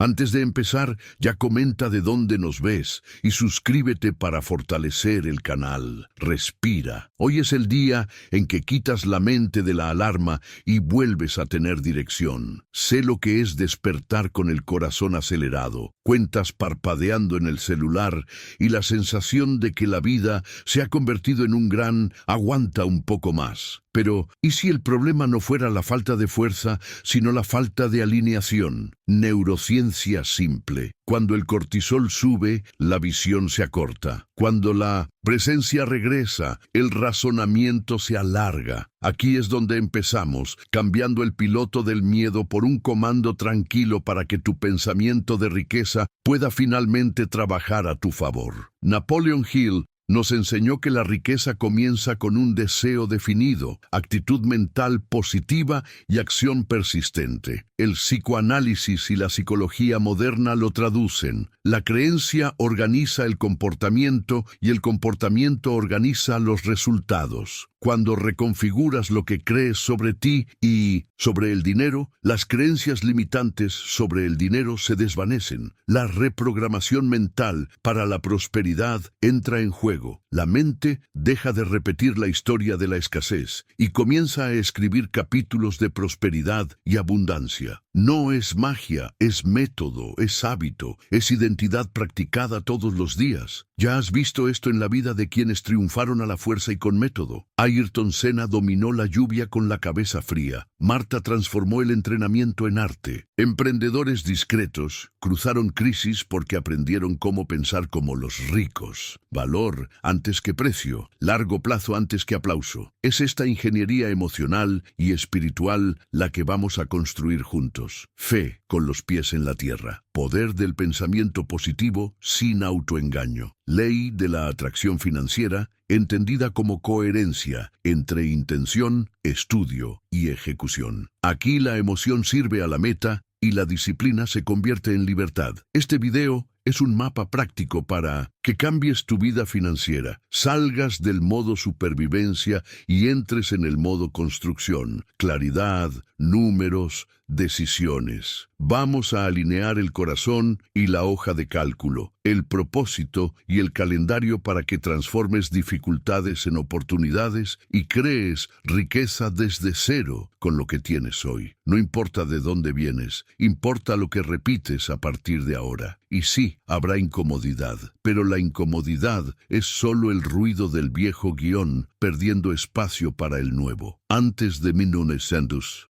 Antes de empezar, ya comenta de dónde nos ves y suscríbete para fortalecer el canal. Respira. Hoy es el día en que quitas la mente de la alarma y vuelves a tener dirección. Sé lo que es despertar con el corazón acelerado, cuentas parpadeando en el celular y la sensación de que la vida se ha convertido en un gran aguanta un poco más. Pero, ¿y si el problema no fuera la falta de fuerza, sino la falta de alineación? Neurociencia simple. Cuando el cortisol sube, la visión se acorta. Cuando la presencia regresa, el razonamiento se alarga. Aquí es donde empezamos, cambiando el piloto del miedo por un comando tranquilo para que tu pensamiento de riqueza pueda finalmente trabajar a tu favor. Napoleon Hill nos enseñó que la riqueza comienza con un deseo definido, actitud mental positiva y acción persistente. El psicoanálisis y la psicología moderna lo traducen. La creencia organiza el comportamiento y el comportamiento organiza los resultados. Cuando reconfiguras lo que crees sobre ti y sobre el dinero, las creencias limitantes sobre el dinero se desvanecen. La reprogramación mental para la prosperidad entra en juego. La mente deja de repetir la historia de la escasez y comienza a escribir capítulos de prosperidad y abundancia. No es magia, es método, es hábito, es identidad practicada todos los días. Ya has visto esto en la vida de quienes triunfaron a la fuerza y con método. Ayrton Senna dominó la lluvia con la cabeza fría. Marta transformó el entrenamiento en arte. Emprendedores discretos cruzaron crisis porque aprendieron cómo pensar como los ricos. Valor antes que precio, largo plazo antes que aplauso. Es esta ingeniería emocional y espiritual la que vamos a construir juntos. Fe con los pies en la tierra. Poder del pensamiento positivo sin autoengaño. Ley de la atracción financiera, entendida como coherencia entre intención, estudio y ejecución. Aquí la emoción sirve a la meta y la disciplina se convierte en libertad. Este video es un mapa práctico para que cambies tu vida financiera, salgas del modo supervivencia y entres en el modo construcción. Claridad, números, decisiones. Vamos a alinear el corazón y la hoja de cálculo, el propósito y el calendario para que transformes dificultades en oportunidades y crees riqueza desde cero con lo que tienes hoy. No importa de dónde vienes, importa lo que repites a partir de ahora. Y sí, habrá incomodidad, pero la incomodidad es solo el ruido del viejo guión, perdiendo espacio para el nuevo. Antes de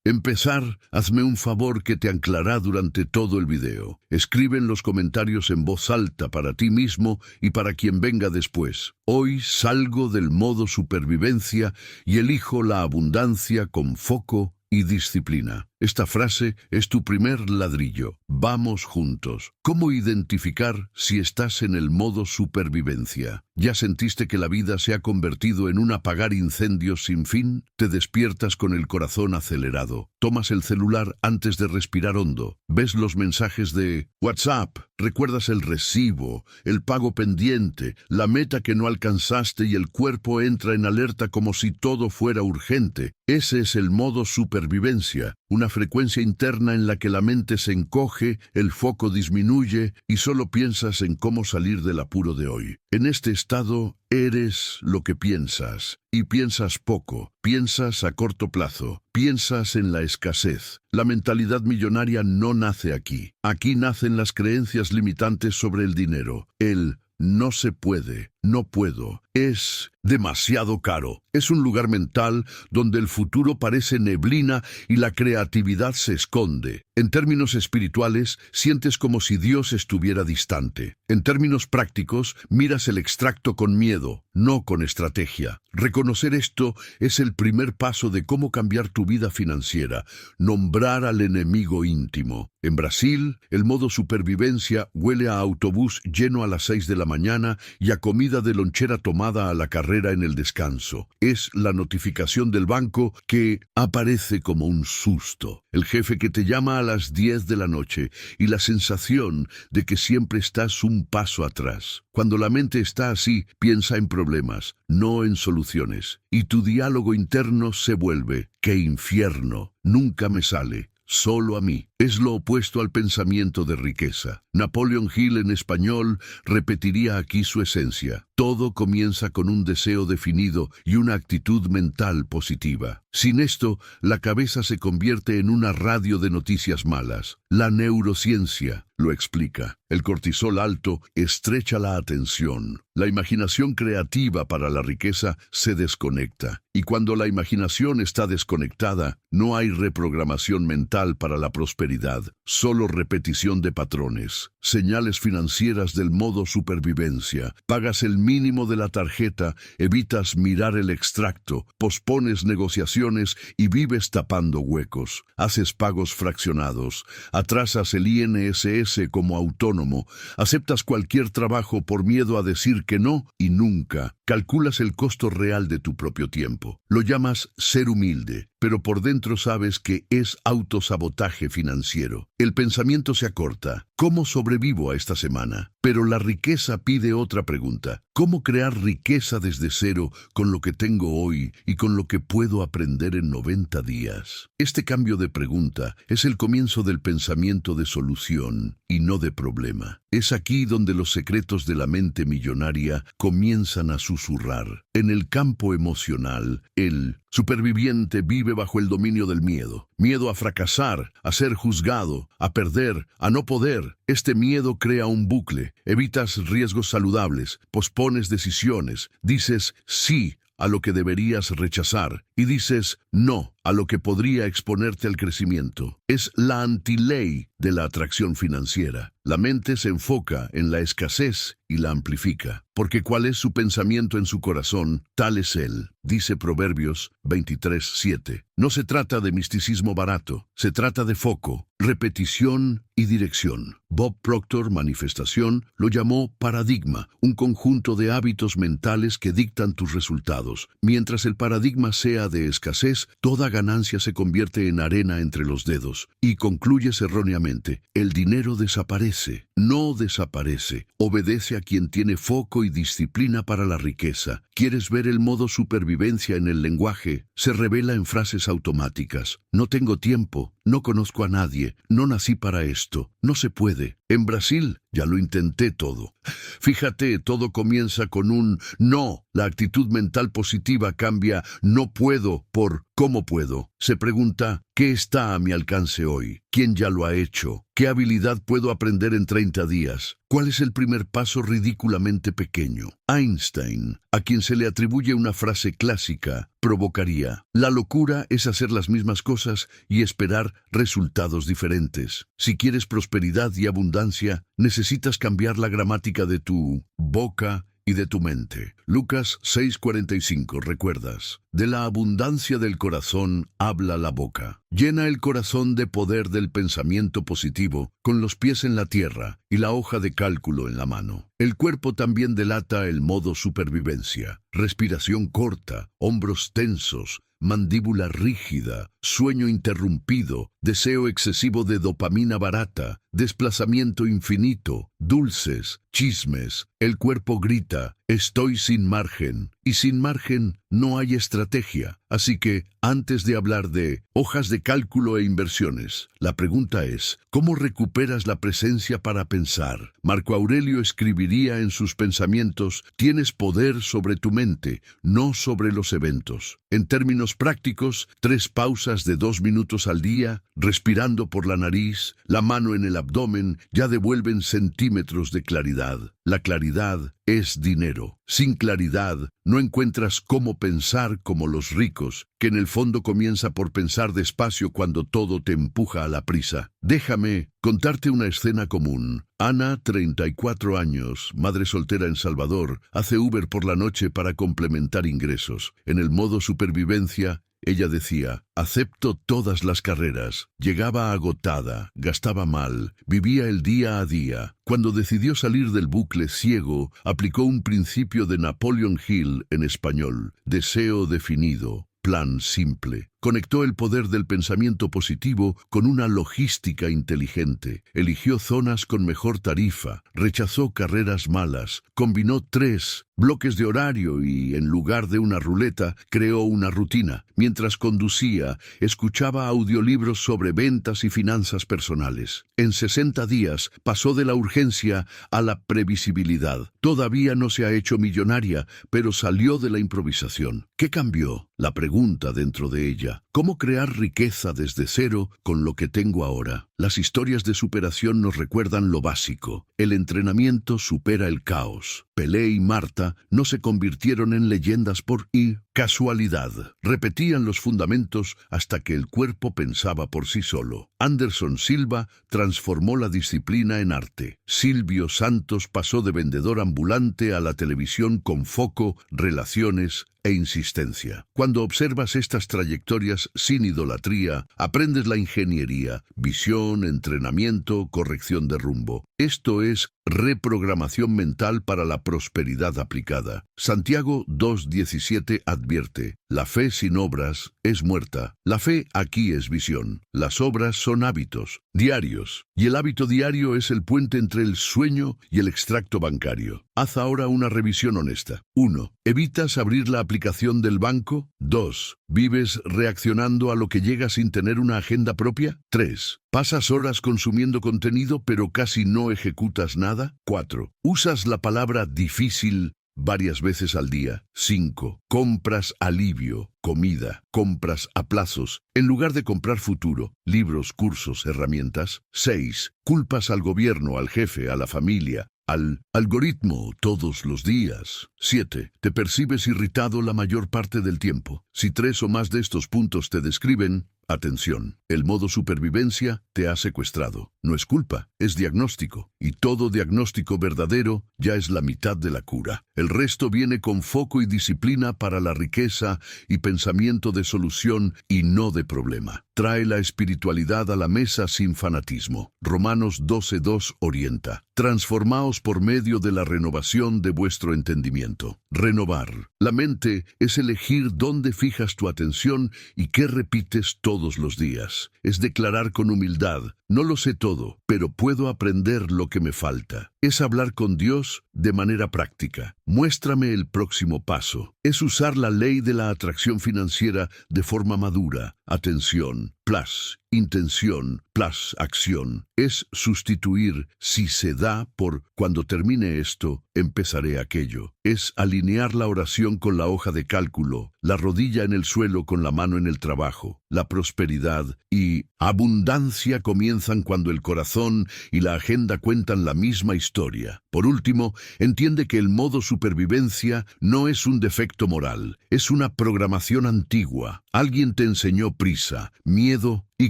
empezar, hazme un favor que te anclará durante todo el video. Escribe en los comentarios en voz alta para ti mismo y para quien venga después. Hoy salgo del modo supervivencia y elijo la abundancia con foco y disciplina. Esta frase es tu primer ladrillo. Vamos juntos. ¿Cómo identificar si estás en el modo supervivencia? ¿Ya sentiste que la vida se ha convertido en un apagar incendios sin fin? Te despiertas con el corazón acelerado. Tomas el celular antes de respirar hondo. Ves los mensajes de WhatsApp. Recuerdas el recibo, el pago pendiente, la meta que no alcanzaste y el cuerpo entra en alerta como si todo fuera urgente. Ese es el modo supervivencia. Una frecuencia interna en la que la mente se encoge, el foco disminuye y solo piensas en cómo salir del apuro de hoy. En este estado, eres lo que piensas, y piensas poco, piensas a corto plazo, piensas en la escasez. La mentalidad millonaria no nace aquí. Aquí nacen las creencias limitantes sobre el dinero. El no se puede, no puedo, es demasiado caro. Es un lugar mental donde el futuro parece neblina y la creatividad se esconde. En términos espirituales, sientes como si Dios estuviera distante. En términos prácticos, miras el extracto con miedo, no con estrategia. Reconocer esto es el primer paso de cómo cambiar tu vida financiera, nombrar al enemigo íntimo. En Brasil, el modo supervivencia huele a autobús lleno a las 6 de la mañana y a comida de lonchera tomada a la carrera en el descanso. Es la notificación del banco que aparece como un susto. El jefe que te llama a las 10 de la noche y la sensación de que siempre estás un paso atrás. Cuando la mente está así, piensa en problemas, no en soluciones. Y tu diálogo interno se vuelve: ¡qué infierno! Nunca me sale. Solo a mí. Es lo opuesto al pensamiento de riqueza. Napoleon Hill en español repetiría aquí su esencia. Todo comienza con un deseo definido y una actitud mental positiva. Sin esto, la cabeza se convierte en una radio de noticias malas. La neurociencia lo explica. El cortisol alto estrecha la atención. La imaginación creativa para la riqueza se desconecta. Y cuando la imaginación está desconectada, no hay reprogramación mental para la prosperidad, solo repetición de patrones. Señales financieras del modo supervivencia. Pagas el mínimo de la tarjeta, evitas mirar el extracto, pospones negociaciones y vives tapando huecos. Haces pagos fraccionados, atrasas el INSS como autónomo, aceptas cualquier trabajo por miedo a decir que no y nunca calculas el costo real de tu propio tiempo. Lo llamas ser humilde, pero por dentro sabes que es autosabotaje financiero. El pensamiento se acorta. ¿Cómo sobrevivo a esta semana? Pero la riqueza pide otra pregunta. ¿Cómo crear riqueza desde cero con lo que tengo hoy y con lo que puedo aprender en 90 días? Este cambio de pregunta es el comienzo del pensamiento de solución y no de problema. Es aquí donde los secretos de la mente millonaria comienzan a susurrar. En el campo emocional, el superviviente vive bajo el dominio del miedo. Miedo a fracasar, a ser juzgado, a perder, a no poder. Este miedo crea un bucle. Evitas riesgos saludables, pospones decisiones, dices sí a lo que deberías rechazar y dices no a lo que podría exponerte al crecimiento. Es la antiley de la atracción financiera. La mente se enfoca en la escasez y la amplifica, porque cuál es su pensamiento en su corazón, tal es él, dice Proverbios 23:7. No se trata de misticismo barato, se trata de foco, repetición y dirección. Bob Proctor, Manifestación, lo llamó paradigma, un conjunto de hábitos mentales que dictan tus resultados. Mientras el paradigma sea de escasez, toda ganancia se convierte en arena entre los dedos. Y concluyes erróneamente, el dinero desaparece. No desaparece, obedece a quien tiene foco y disciplina para la riqueza. ¿Quieres ver el modo supervivencia en el lenguaje? Se revela en frases automáticas. No tengo tiempo, no conozco a nadie, no nací para esto, no se puede. En Brasil ya lo intenté todo. Fíjate, todo comienza con un no. La actitud mental positiva cambia no puedo por ¿cómo puedo? Se pregunta, ¿qué está a mi alcance hoy? ¿Quién ya lo ha hecho? ¿Qué habilidad puedo aprender en 30 días? ¿Cuál es el primer paso ridículamente pequeño? Einstein, a quien se le atribuye una frase clásica, provocaría: la locura es hacer las mismas cosas y esperar resultados diferentes. Si quieres prosperidad y abundancia, necesitas cambiar la gramática de tu boca y de tu mente. Lucas 6:45, ¿recuerdas? De la abundancia del corazón habla la boca. Llena el corazón de poder del pensamiento positivo, con los pies en la tierra y la hoja de cálculo en la mano. El cuerpo también delata el modo supervivencia. Respiración corta, hombros tensos, mandíbula rígida, sueño interrumpido, deseo excesivo de dopamina barata, desplazamiento infinito, dulces, chismes. El cuerpo grita, estoy sin margen, y sin margen no hay estrategia. Así que, antes de hablar de hojas de cálculo e inversiones, la pregunta es, ¿cómo recuperas la presencia para pensar? Marco Aurelio escribiría en sus pensamientos, tienes poder sobre tu mente, no sobre los eventos. En términos prácticos, 3 pausas de 2 minutos al día, respirando por la nariz, la mano en el abdomen, ya devuelven centímetros de claridad. La claridad es dinero. Sin claridad, no encuentras cómo pensar como los ricos, que en el fondo comienza por pensar despacio cuando todo te empuja a la prisa. Déjame contarte una escena común. Ana, 34 años, madre soltera en Salvador, hace Uber por la noche para complementar ingresos. En el modo supervivencia, ella decía, acepto todas las carreras. Llegaba agotada, gastaba mal, vivía el día a día. Cuando decidió salir del bucle ciego, aplicó un principio de Napoleon Hill en español: deseo definido, plan simple. conectó el poder del pensamiento positivo con una logística inteligente. Eligió zonas con mejor tarifa, rechazó carreras malas, combinó 3 bloques de horario y, en lugar de una ruleta, creó una rutina. Mientras conducía, escuchaba audiolibros sobre ventas y finanzas personales. En 60 días pasó de la urgencia a la previsibilidad. Todavía no se ha hecho millonaria, pero salió de la improvisación. ¿Qué cambió? La pregunta dentro de ella. ¿Cómo crear riqueza desde cero con lo que tengo ahora? Las historias de superación nos recuerdan lo básico. El entrenamiento supera el caos. Pelé y Marta no se convirtieron en leyendas por casualidad. Repetían los fundamentos hasta que el cuerpo pensaba por sí solo. Anderson Silva transformó la disciplina en arte. Silvio Santos pasó de vendedor ambulante a la televisión con foco, relaciones e insistencia. Cuando observas estas trayectorias sin idolatría, aprendes la ingeniería, visión, entrenamiento, corrección de rumbo. Esto es reprogramación mental para la prosperidad aplicada. Santiago 2:17 advierte: la fe sin obras es muerta. La fe aquí es visión. Las obras son hábitos diarios, y el hábito diario es el puente entre el sueño y el extracto bancario. Haz ahora una revisión honesta. 1. ¿Evitas abrir la aplicación del banco? 2. ¿Vives reaccionando a lo que llega sin tener una agenda propia? 3. ¿Pasas horas consumiendo contenido pero casi no ejecutas nada? 4. ¿Usas la palabra difícil varias veces al día? 5. Compras alivio, comida, compras a plazos, en lugar de comprar futuro, libros, cursos, herramientas. 6. Culpas al gobierno, al jefe, a la familia, al algoritmo todos los días. 7. Te percibes irritado la mayor parte del tiempo. Si 3 o más de estos puntos te describen, atención, el modo supervivencia te ha secuestrado. No es culpa, es diagnóstico. Y todo diagnóstico verdadero ya es la mitad de la cura. El resto viene con foco y disciplina para la riqueza y pensamiento de solución y no de problema. Trae la espiritualidad a la mesa sin fanatismo. Romanos 12:2 orienta: transformaos por medio de la renovación de vuestro entendimiento. Renovar. La mente es elegir dónde fijas tu atención y qué repites todos los días. Es declarar con humildad: no lo sé todo, pero puedo aprender lo que me falta. Es hablar con Dios de manera práctica. Muéstrame el próximo paso. Es usar la ley de la atracción financiera de forma madura. Atención, plus, intención, plus, acción. Es sustituir si se da por cuando termine esto, empezaré aquello. Es alinear la oración con la hoja de cálculo, la rodilla en el suelo con la mano en el trabajo. La prosperidad y abundancia comienzan cuando el corazón y la agenda cuentan la misma historia. Por último, entiende que el modo supervivencia no es un defecto moral, es una programación antigua. Alguien te enseñó prisa, miedo y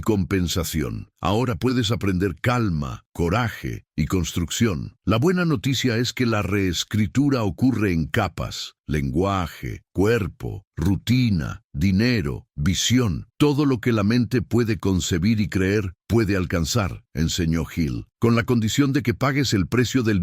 compensación. Ahora puedes aprender calma, coraje y construcción. La buena noticia es que la reescritura ocurre en capas: lenguaje, cuerpo, rutina, dinero, visión. Todo lo que la mente puede concebir y creer puede alcanzar, enseñó Hill, con la condición de que pagues el precio del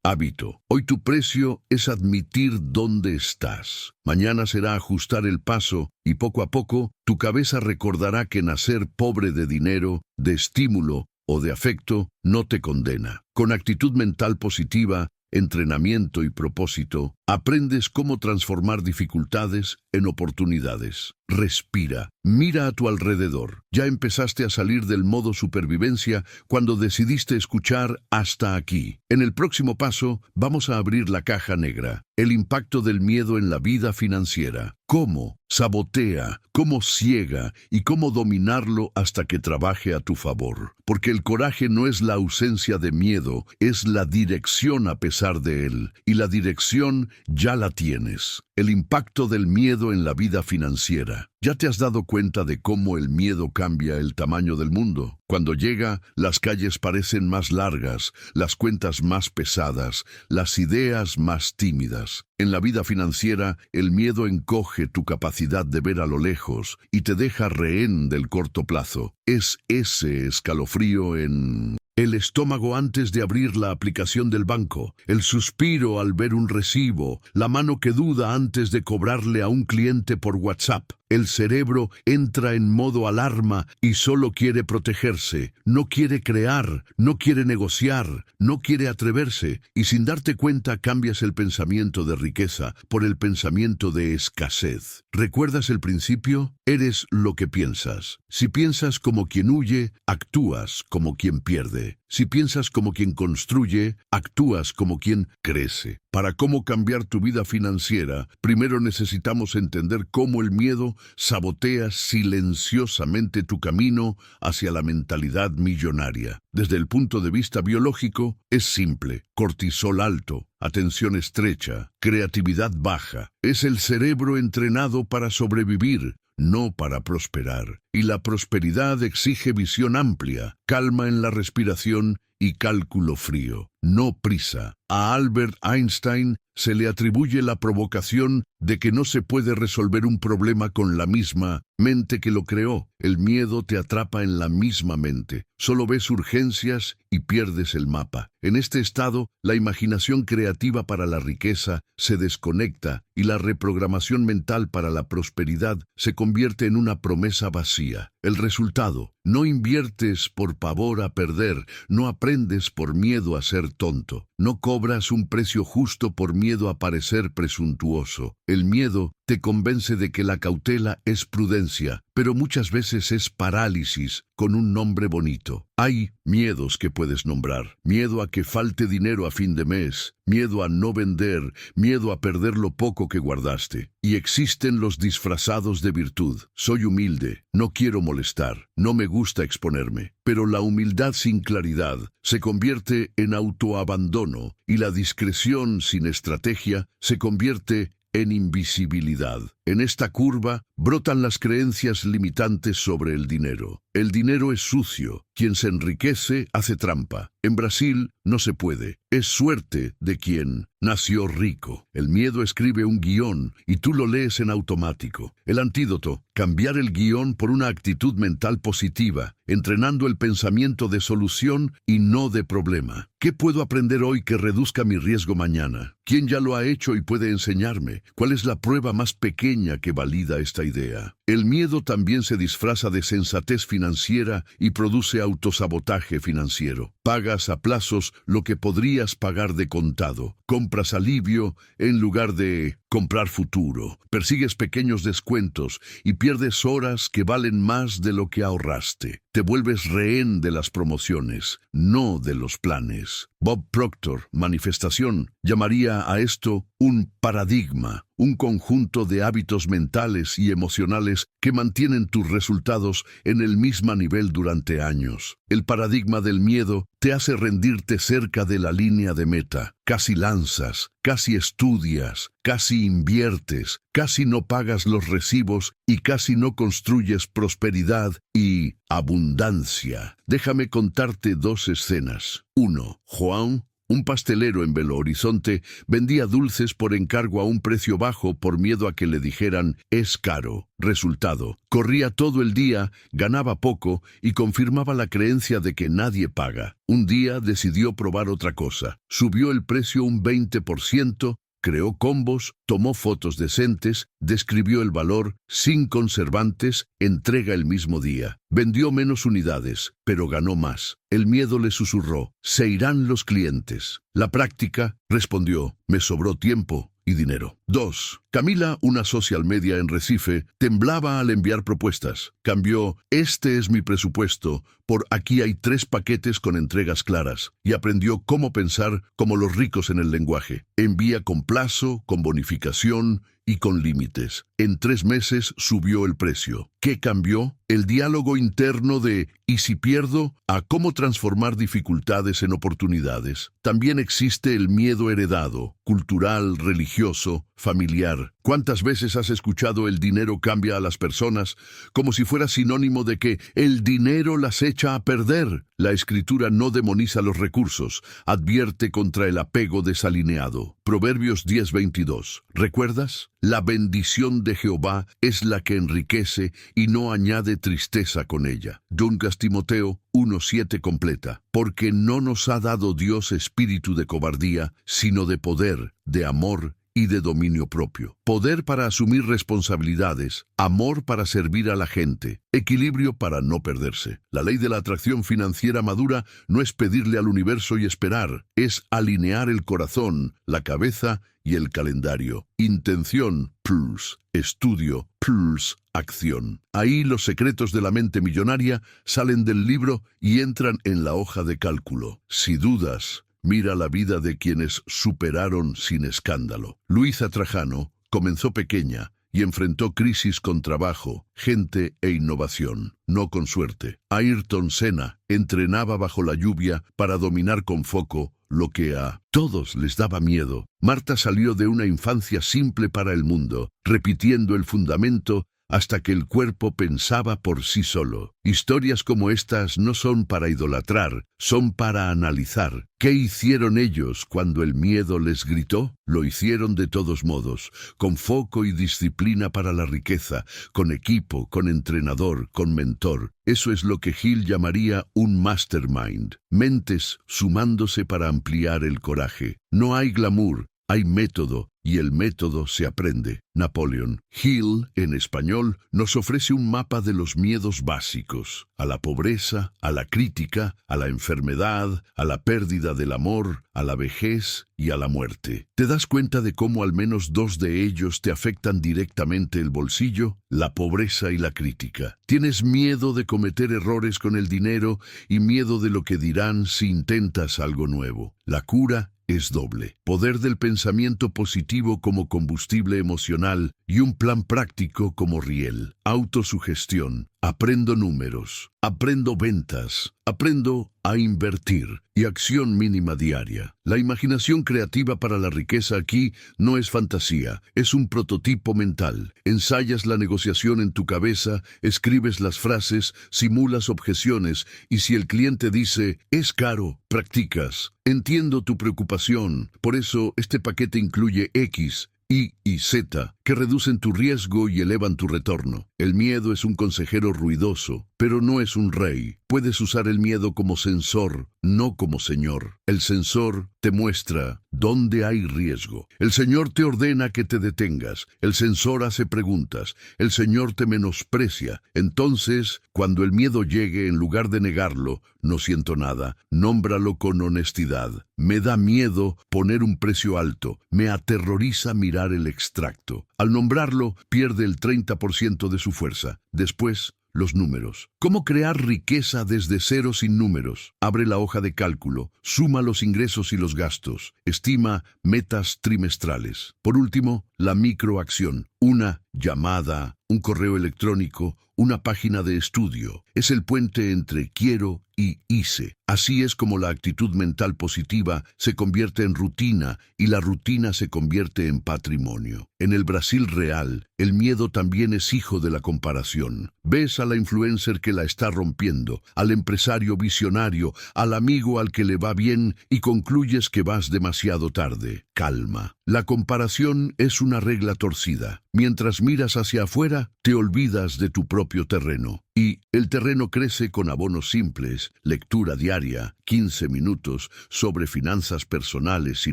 hábito. Hoy tu precio es admitir dónde estás. Mañana será ajustar el paso y poco a poco tu cabeza recordará que nacer pobre de dinero, de estímulo o de afecto no te condena. Con actitud mental positiva, entrenamiento y propósito, aprendes cómo transformar dificultades en oportunidades. Respira, mira a tu alrededor. Ya empezaste a salir del modo supervivencia cuando decidiste escuchar hasta aquí. En el próximo paso, vamos a abrir la caja negra: el impacto del miedo en la vida financiera. Cómo sabotea, cómo ciega y cómo dominarlo hasta que trabaje a tu favor. Porque el coraje no es la ausencia de miedo, es la dirección a pesar de él. Y la dirección ya la tienes. El impacto del miedo en la vida financiera. ¿Ya te has dado cuenta de cómo el miedo cambia el tamaño del mundo? Cuando llega, las calles parecen más largas, las cuentas más pesadas, las ideas más tímidas. En la vida financiera, el miedo encoge tu capacidad de ver a lo lejos y te deja rehén del corto plazo. Es ese escalofrío en el estómago antes de abrir la aplicación del banco, el suspiro al ver un recibo, la mano que duda antes de cobrarle a un cliente por WhatsApp. El cerebro entra en modo alarma y solo quiere protegerse, no quiere crear, no quiere negociar, no quiere atreverse, y sin darte cuenta cambias el pensamiento de riqueza por el pensamiento de escasez. ¿Recuerdas el principio? Eres lo que piensas. Si piensas como quien huye, actúas como quien pierde. Si piensas como quien construye, actúas como quien crece. Para cómo cambiar tu vida financiera, primero necesitamos entender cómo el miedo sabotea silenciosamente tu camino hacia la mentalidad millonaria. Desde el punto de vista biológico, es simple: cortisol alto, atención estrecha, creatividad baja. Es el cerebro entrenado para sobrevivir, no para prosperar. Y la prosperidad exige visión amplia, calma en la respiración y cálculo frío, no prisa. A Albert Einstein se le atribuye la provocación de que no se puede resolver un problema con la misma mente que lo creó. El miedo te atrapa en la misma mente. Solo ves urgencias y pierdes el mapa. En este estado, la imaginación creativa para la riqueza se desconecta y la reprogramación mental para la prosperidad se convierte en una promesa vacía. El resultado: no inviertes por pavor a perder, no aprendes por miedo a ser tonto, no cobras un precio justo por miedo a parecer presuntuoso. El miedo te convence de que la cautela es prudencia, pero muchas veces es parálisis con un nombre bonito. Hay miedos que puedes nombrar: miedo a que falte dinero a fin de mes, miedo a no vender, miedo a perder lo poco que guardaste. Y existen los disfrazados de virtud. Soy humilde, no quiero molestar, no me gusta exponerme. Pero la humildad sin claridad se convierte en autoabandono y la discreción sin estrategia se convierte en invisibilidad. En esta curva brotan las creencias limitantes sobre el dinero. El dinero es sucio. Quien se enriquece hace trampa. En Brasil no se puede. Es suerte de quien nació rico. El miedo escribe un guión y tú lo lees en automático. El antídoto: cambiar el guión por una actitud mental positiva, entrenando el pensamiento de solución y no de problema. ¿Qué puedo aprender hoy que reduzca mi riesgo mañana? ¿Quién ya lo ha hecho y puede enseñarme? ¿Cuál es la prueba más pequeña que valida esta idea? El miedo también se disfraza de sensatez financiera y produce autosabotaje financiero. Pagas a plazos lo que podrías pagar de contado. Compras alivio en lugar de comprar futuro. Persigues pequeños descuentos y pierdes horas que valen más de lo que ahorraste. Te vuelves rehén de las promociones, no de los planes. Bob Proctor, Manifestación, llamaría a esto un paradigma, un conjunto de hábitos mentales y emocionales que mantienen tus resultados en el mismo nivel durante años. El paradigma del miedo te hace rendirte cerca de la línea de meta. Casi lanzas, casi estudias, casi inviertes, casi no pagas los recibos y casi no construyes prosperidad y abundancia. Déjame contarte dos escenas. 1. Juan, un pastelero en Belo Horizonte, vendía dulces por encargo a un precio bajo por miedo a que le dijeran «es caro». Resultado: corría todo el día, ganaba poco y confirmaba la creencia de que nadie paga. Un día decidió probar otra cosa. Subió el precio un 20%, creó combos, tomó fotos decentes, describió el valor, sin conservantes, entrega el mismo día. Vendió menos unidades, pero ganó más. El miedo le susurró: «se irán los clientes». La práctica respondió: «me sobró tiempo y dinero». 2. Camila, una social media en Recife, temblaba al enviar propuestas. Cambió «este es mi presupuesto» por «aquí hay 3 paquetes con entregas claras» y aprendió cómo pensar como los ricos en el lenguaje. Envía con plazo, con bonificación y con límites. En 3 meses subió el precio. ¿Qué cambió? El diálogo interno de «¿y si pierdo?», a cómo transformar dificultades en oportunidades. También existe el miedo heredado, cultural, religioso, familiar. ¿Cuántas veces has escuchado «el dinero cambia a las personas» como si fuera sinónimo de que el dinero las echa a perder? La escritura no demoniza los recursos, advierte contra el apego desalineado. Proverbios 10:22. ¿Recuerdas? La bendición de Jehová es la que enriquece y no añade tristeza con ella. 2 Timoteo 1:7 completa. Porque no nos ha dado Dios espíritu de cobardía, sino de poder, de amor y de dominio propio. Poder para asumir responsabilidades, amor para servir a la gente, equilibrio para no perderse. La ley de la atracción financiera madura no es pedirle al universo y esperar, es alinear el corazón, la cabeza y el calendario. Intención plus estudio plus acción. Ahí los secretos de la mente millonaria salen del libro y entran en la hoja de cálculo. Si dudas, mira la vida de quienes superaron sin escándalo. Luisa Trajano comenzó pequeña y enfrentó crisis con trabajo, gente e innovación, no con suerte. Ayrton Senna entrenaba bajo la lluvia para dominar con foco lo que a todos les daba miedo. Marta salió de una infancia simple para el mundo, repitiendo el fundamento hasta que el cuerpo pensaba por sí solo. Historias como estas no son para idolatrar, son para analizar. ¿Qué hicieron ellos cuando el miedo les gritó? Lo hicieron de todos modos, con foco y disciplina para la riqueza, con equipo, con entrenador, con mentor. Eso es lo que Hill llamaría un mastermind. Mentes sumándose para ampliar el coraje. No hay glamour, hay método, y el método se aprende. Napoleon Hill, en español, nos ofrece un mapa de los miedos básicos: a la pobreza, a la crítica, a la enfermedad, a la pérdida del amor, a la vejez y a la muerte. ¿Te das cuenta de cómo al menos 2 de ellos te afectan directamente el bolsillo? La pobreza y la crítica. Tienes miedo de cometer errores con el dinero y miedo de lo que dirán si intentas algo nuevo. La cura es doble: poder del pensamiento positivo como combustible emocional y un plan práctico como riel. Autosugestión. Aprendo números, aprendo ventas, aprendo a invertir y acción mínima diaria. La imaginación creativa para la riqueza aquí no es fantasía, es un prototipo mental. Ensayas la negociación en tu cabeza, escribes las frases, simulas objeciones y si el cliente dice «es caro», practicas. Entiendo tu preocupación, por eso este paquete incluye X, Y y Z, que reducen tu riesgo y elevan tu retorno. El miedo es un consejero ruidoso, pero no es un rey. Puedes usar el miedo como sensor, no como señor. El sensor te muestra dónde hay riesgo. El Señor te ordena que te detengas. El sensor hace preguntas. El Señor te menosprecia. Entonces, cuando el miedo llegue, en lugar de negarlo, no siento nada, nómbralo con honestidad. Me da miedo poner un precio alto. Me aterroriza mirar el extracto. Al nombrarlo, pierde el 30% de su fuerza. Después, los números. ¿Cómo crear riqueza desde cero sin números? Abre la hoja de cálculo, suma los ingresos y los gastos, estima metas trimestrales. Por último, la microacción. Una llamada, un correo electrónico, una página de estudio. Es el puente entre quiero y hice. Así es como la actitud mental positiva se convierte en rutina y la rutina se convierte en patrimonio. En el Brasil real, el miedo también es hijo de la comparación. Ves a la influencer que la está rompiendo, al empresario visionario, al amigo al que le va bien y concluyes que vas demasiado tarde. Calma. La comparación es una regla torcida. Mientras miras hacia afuera, te olvidas de tu propio terreno. Y el terreno crece con abonos simples, lectura diaria, 15 minutos, sobre finanzas personales y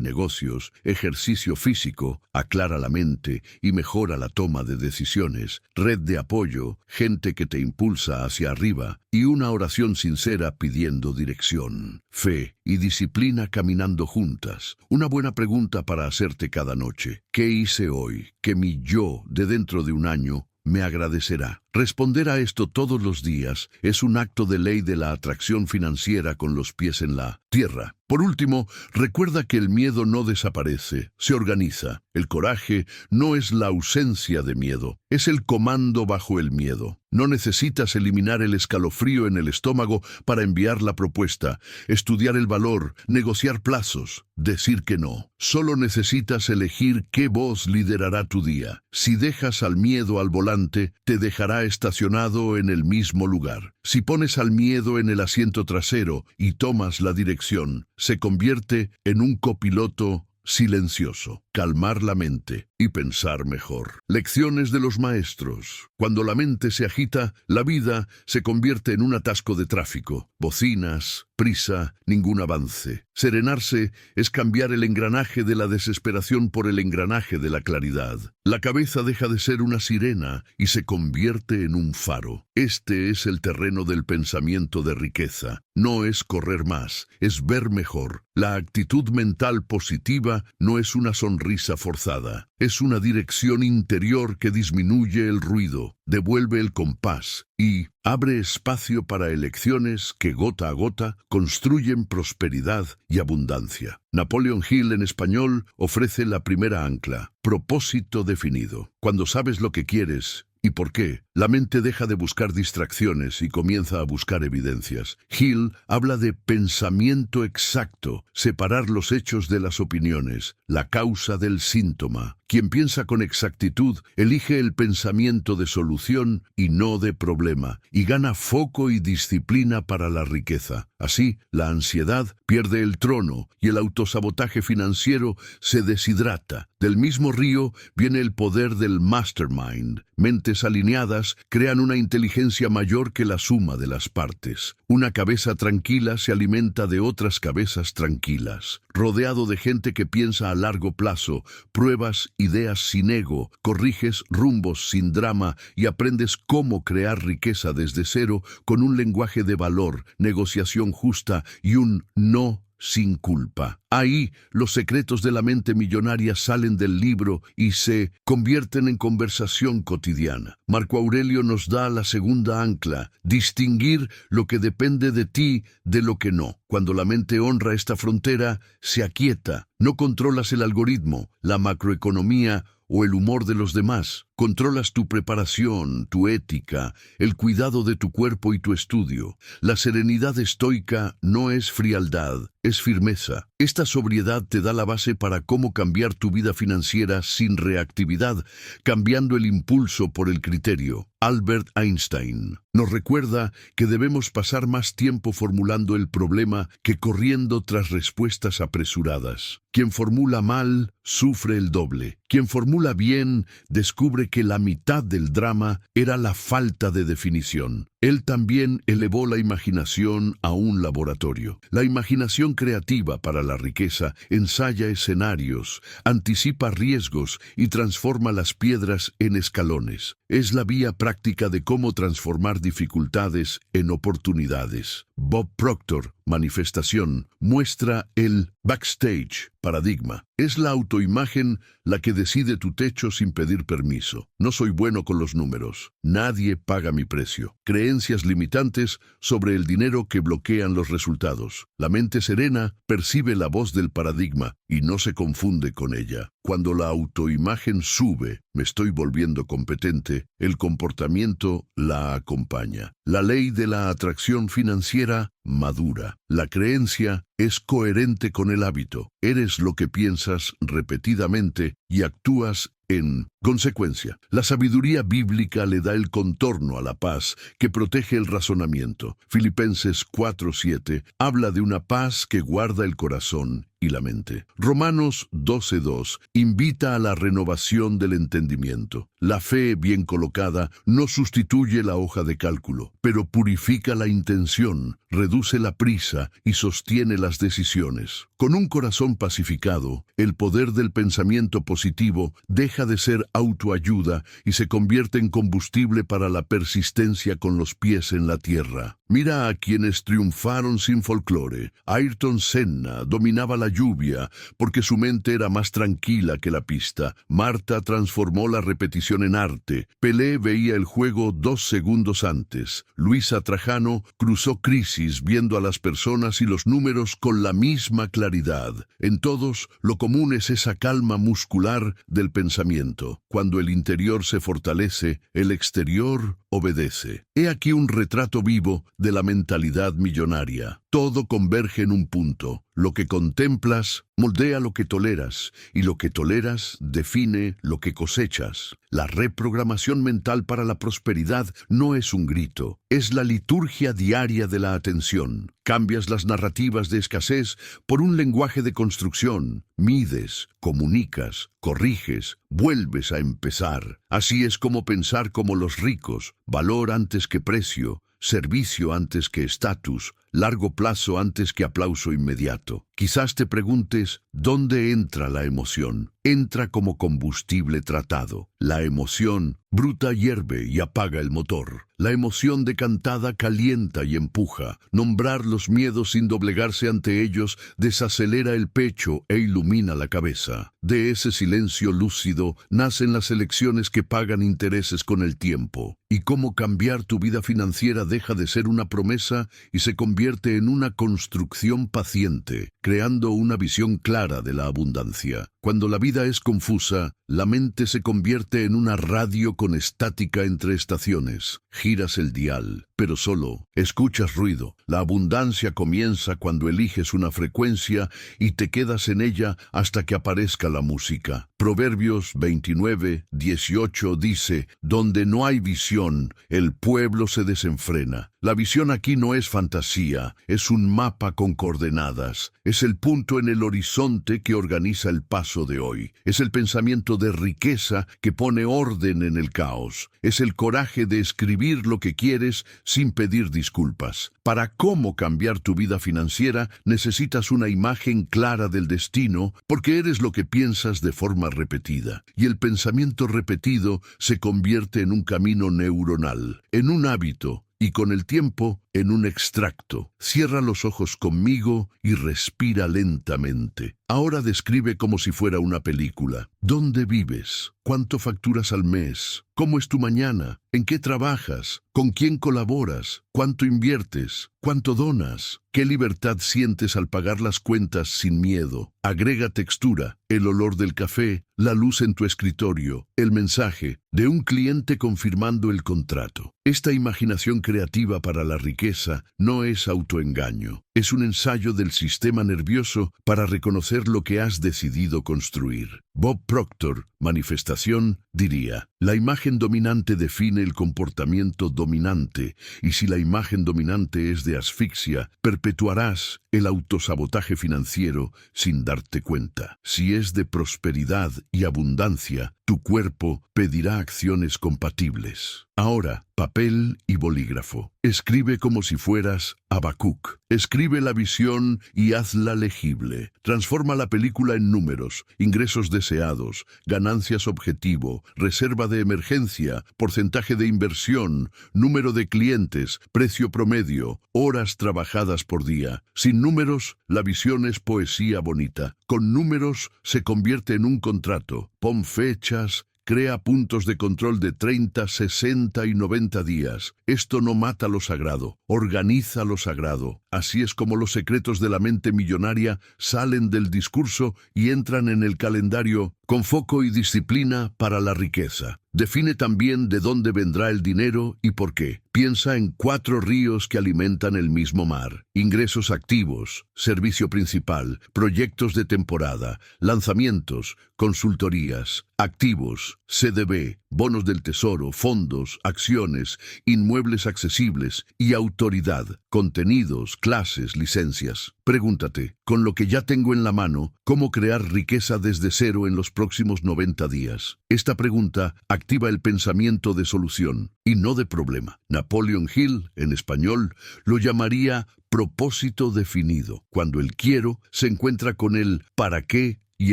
negocios, ejercicio físico, aclara la mente y mejora la toma de decisiones, red de apoyo, gente que te impulsa hacia arriba y una oración sincera pidiendo dirección, fe y disciplina caminando juntas. Una buena pregunta para hacerte cada noche: ¿qué hice hoy que mi yo de dentro de un año me agradecerá? Responder a esto todos los días es un acto de ley de la atracción financiera con los pies en la tierra. Por último, recuerda que el miedo no desaparece, se organiza. El coraje no es la ausencia de miedo, es el comando bajo el miedo. No necesitas eliminar el escalofrío en el estómago para enviar la propuesta, estudiar el valor, negociar plazos, decir que no. Solo necesitas elegir qué voz liderará tu día. Si dejas al miedo al volante, te dejará estacionado en el mismo lugar. Si pones al miedo en el asiento trasero y tomas la dirección, se convierte en un copiloto silencioso, calmar la mente y pensar mejor. Lecciones de los maestros. Cuando la mente se agita, la vida se convierte en un atasco de tráfico. Bocinas, prisa, ningún avance. Serenarse es cambiar el engranaje de la desesperación por el engranaje de la claridad. La cabeza deja de ser una sirena y se convierte en un faro. Este es el terreno del pensamiento de riqueza. No es correr más, es ver mejor. La actitud mental positiva no es una sonrisa forzada. Es una dirección interior que disminuye el ruido, devuelve el compás y abre espacio para elecciones que gota a gota construyen prosperidad y abundancia. Napoleon Hill en español ofrece la primera ancla, propósito definido. Cuando sabes lo que quieres y por qué, la mente deja de buscar distracciones y comienza a buscar evidencias. Hill habla de pensamiento exacto, separar los hechos de las opiniones, la causa del síntoma. Quien piensa con exactitud elige el pensamiento de solución y no de problema, y gana foco y disciplina para la riqueza. Así, la ansiedad pierde el trono y el autosabotaje financiero se deshidrata. Del mismo río viene el poder del mastermind. Mentes alineadas crean una inteligencia mayor que la suma de las partes. Una cabeza tranquila se alimenta de otras cabezas tranquilas. Rodeado de gente que piensa a largo plazo, pruebas ideas sin ego, corriges rumbos sin drama y aprendes cómo crear riqueza desde cero con un lenguaje de valor, negociación justa y un no sin culpa. Ahí, los secretos de la mente millonaria salen del libro y se convierten en conversación cotidiana. Marco Aurelio nos da la segunda ancla, distinguir lo que depende de ti de lo que no. Cuando la mente honra esta frontera, se aquieta. No controlas el algoritmo, la macroeconomía o el humor de los demás. Controlas tu preparación, tu ética, el cuidado de tu cuerpo y tu estudio. La serenidad estoica no es frialdad, es firmeza. Esta sobriedad te da la base para cómo cambiar tu vida financiera sin reactividad, cambiando el impulso por el criterio. Albert Einstein nos recuerda que debemos pasar más tiempo formulando el problema que corriendo tras respuestas apresuradas. Quien formula mal, sufre el doble. Quien formula bien, descubre que la mitad del drama era la falta de definición. Él también elevó la imaginación a un laboratorio. La imaginación creativa para la riqueza ensaya escenarios, anticipa riesgos y transforma las piedras en escalones. Es la vía práctica de cómo transformar dificultades en oportunidades. Bob Proctor, Manifestación, muestra el backstage, paradigma. Es la autoimagen la que decide tu techo sin pedir permiso. No soy bueno con los números. Nadie paga mi precio. Creencias limitantes sobre el dinero que bloquean los resultados. La mente serena percibe la voz del paradigma y no se confunde con ella. Cuando la autoimagen sube, me estoy volviendo competente, el comportamiento la acompaña. La ley de la atracción financiera madura. La creencia es coherente con el hábito. Eres lo que piensas repetidamente y actúas en consecuencia. La sabiduría bíblica le da el contorno a la paz que protege el razonamiento. Filipenses 4:7 habla de una paz que guarda el corazón y la mente. Romanos 12:2 invita a la renovación del entendimiento. La fe bien colocada no sustituye la hoja de cálculo, pero purifica la intención, reduce la prisa y sostiene las decisiones. Con un corazón pacificado, el poder del pensamiento positivo deja de ser autoayuda y se convierte en combustible para la persistencia con los pies en la tierra. Mira a quienes triunfaron sin folclore. Ayrton Senna dominaba la lluvia porque su mente era más tranquila que la pista. Marta transformó la repetición en arte. Pelé veía el juego 2 segundos antes. Luisa Trajano cruzó crisis viendo a las personas y los números con la misma claridad. En todos, lo común es esa calma muscular del pensamiento. Cuando el interior se fortalece, el exterior obedece. He aquí un retrato vivo de la mentalidad millonaria. Todo converge en un punto. Lo que contemplas moldea lo que toleras, y lo que toleras define lo que cosechas. La reprogramación mental para la prosperidad no es un grito, es la liturgia diaria de la atención. Cambias las narrativas de escasez por un lenguaje de construcción. Mides, comunicas, corriges, vuelves a empezar. Así es como pensar como los ricos, valor antes que precio, servicio antes que estatus, largo plazo antes que aplauso inmediato. Quizás te preguntes, ¿dónde entra la emoción? Entra como combustible tratado. La emoción bruta hierve y apaga el motor. La emoción decantada calienta y empuja. Nombrar los miedos sin doblegarse ante ellos desacelera el pecho e ilumina la cabeza. De ese silencio lúcido nacen las elecciones que pagan intereses con el tiempo. Y cómo cambiar tu vida financiera deja de ser una promesa y se convierte en una construcción paciente, creando una visión clara de la abundancia. Cuando la vida es confusa, la mente se convierte en una radio con estática entre estaciones. Giras el dial, pero solo escuchas ruido. La abundancia comienza cuando eliges una frecuencia y te quedas en ella hasta que aparezca la música. Proverbios 29:18 dice, donde no hay visión, el pueblo se desenfrena. La visión aquí no es fantasía, es un mapa con coordenadas. Es el punto en el horizonte que organiza el paso de hoy. Es el pensamiento de riqueza que pone orden en el caos. Es el coraje de escribir lo que quieres sin pedir disculpas. Para cómo cambiar tu vida financiera, necesitas una imagen clara del destino, porque eres lo que piensas de forma repetida. Y el pensamiento repetido se convierte en un camino neuronal, en un hábito, y con el tiempo, en un extracto. Cierra los ojos conmigo y respira lentamente. Ahora describe como si fuera una película. ¿Dónde vives? ¿Cuánto facturas al mes? ¿Cómo es tu mañana? ¿En qué trabajas? ¿Con quién colaboras? ¿Cuánto inviertes? ¿Cuánto donas? ¿Qué libertad sientes al pagar las cuentas sin miedo? Agrega textura, el olor del café, la luz en tu escritorio, el mensaje de un cliente confirmando el contrato. Esta imaginación creativa para la riqueza no es autoengaño. Es un ensayo del sistema nervioso para reconocer lo que has decidido construir. Bob Proctor, Manifestación, diría, la imagen dominante define el comportamiento dominante, y si la imagen dominante es de asfixia, perpetuarás el autosabotaje financiero sin darte cuenta. Si es de prosperidad y abundancia, tu cuerpo pedirá acciones compatibles. Ahora, papel y bolígrafo. Escribe como si fueras Habacuc. Escribe la visión y hazla legible. Transforma la película en números, ingresos deseados, ganancias objetivo, reserva de emergencia, porcentaje de inversión, número de clientes, precio promedio, horas trabajadas por día. Sin números, la visión es poesía bonita. Con números se convierte en un contrato. Pon fechas. Crea puntos de control de 30, 60 y 90 días. Esto no mata lo sagrado, organiza lo sagrado. Así es como los secretos de la mente millonaria salen del discurso y entran en el calendario con foco y disciplina para la riqueza. Define también de dónde vendrá el dinero y por qué. Piensa en 4 ríos que alimentan el mismo mar. Ingresos activos, servicio principal, proyectos de temporada, lanzamientos, consultorías, activos, CDB, bonos del tesoro, fondos, acciones, inmuebles accesibles y autoridad, contenidos, clases, licencias. Pregúntate, con lo que ya tengo en la mano, ¿cómo crear riqueza desde cero en los próximos 90 días? Esta pregunta activa el pensamiento de solución y no de problema. Napoleon Hill, en español, lo llamaría propósito definido, cuando el quiero se encuentra con el para qué y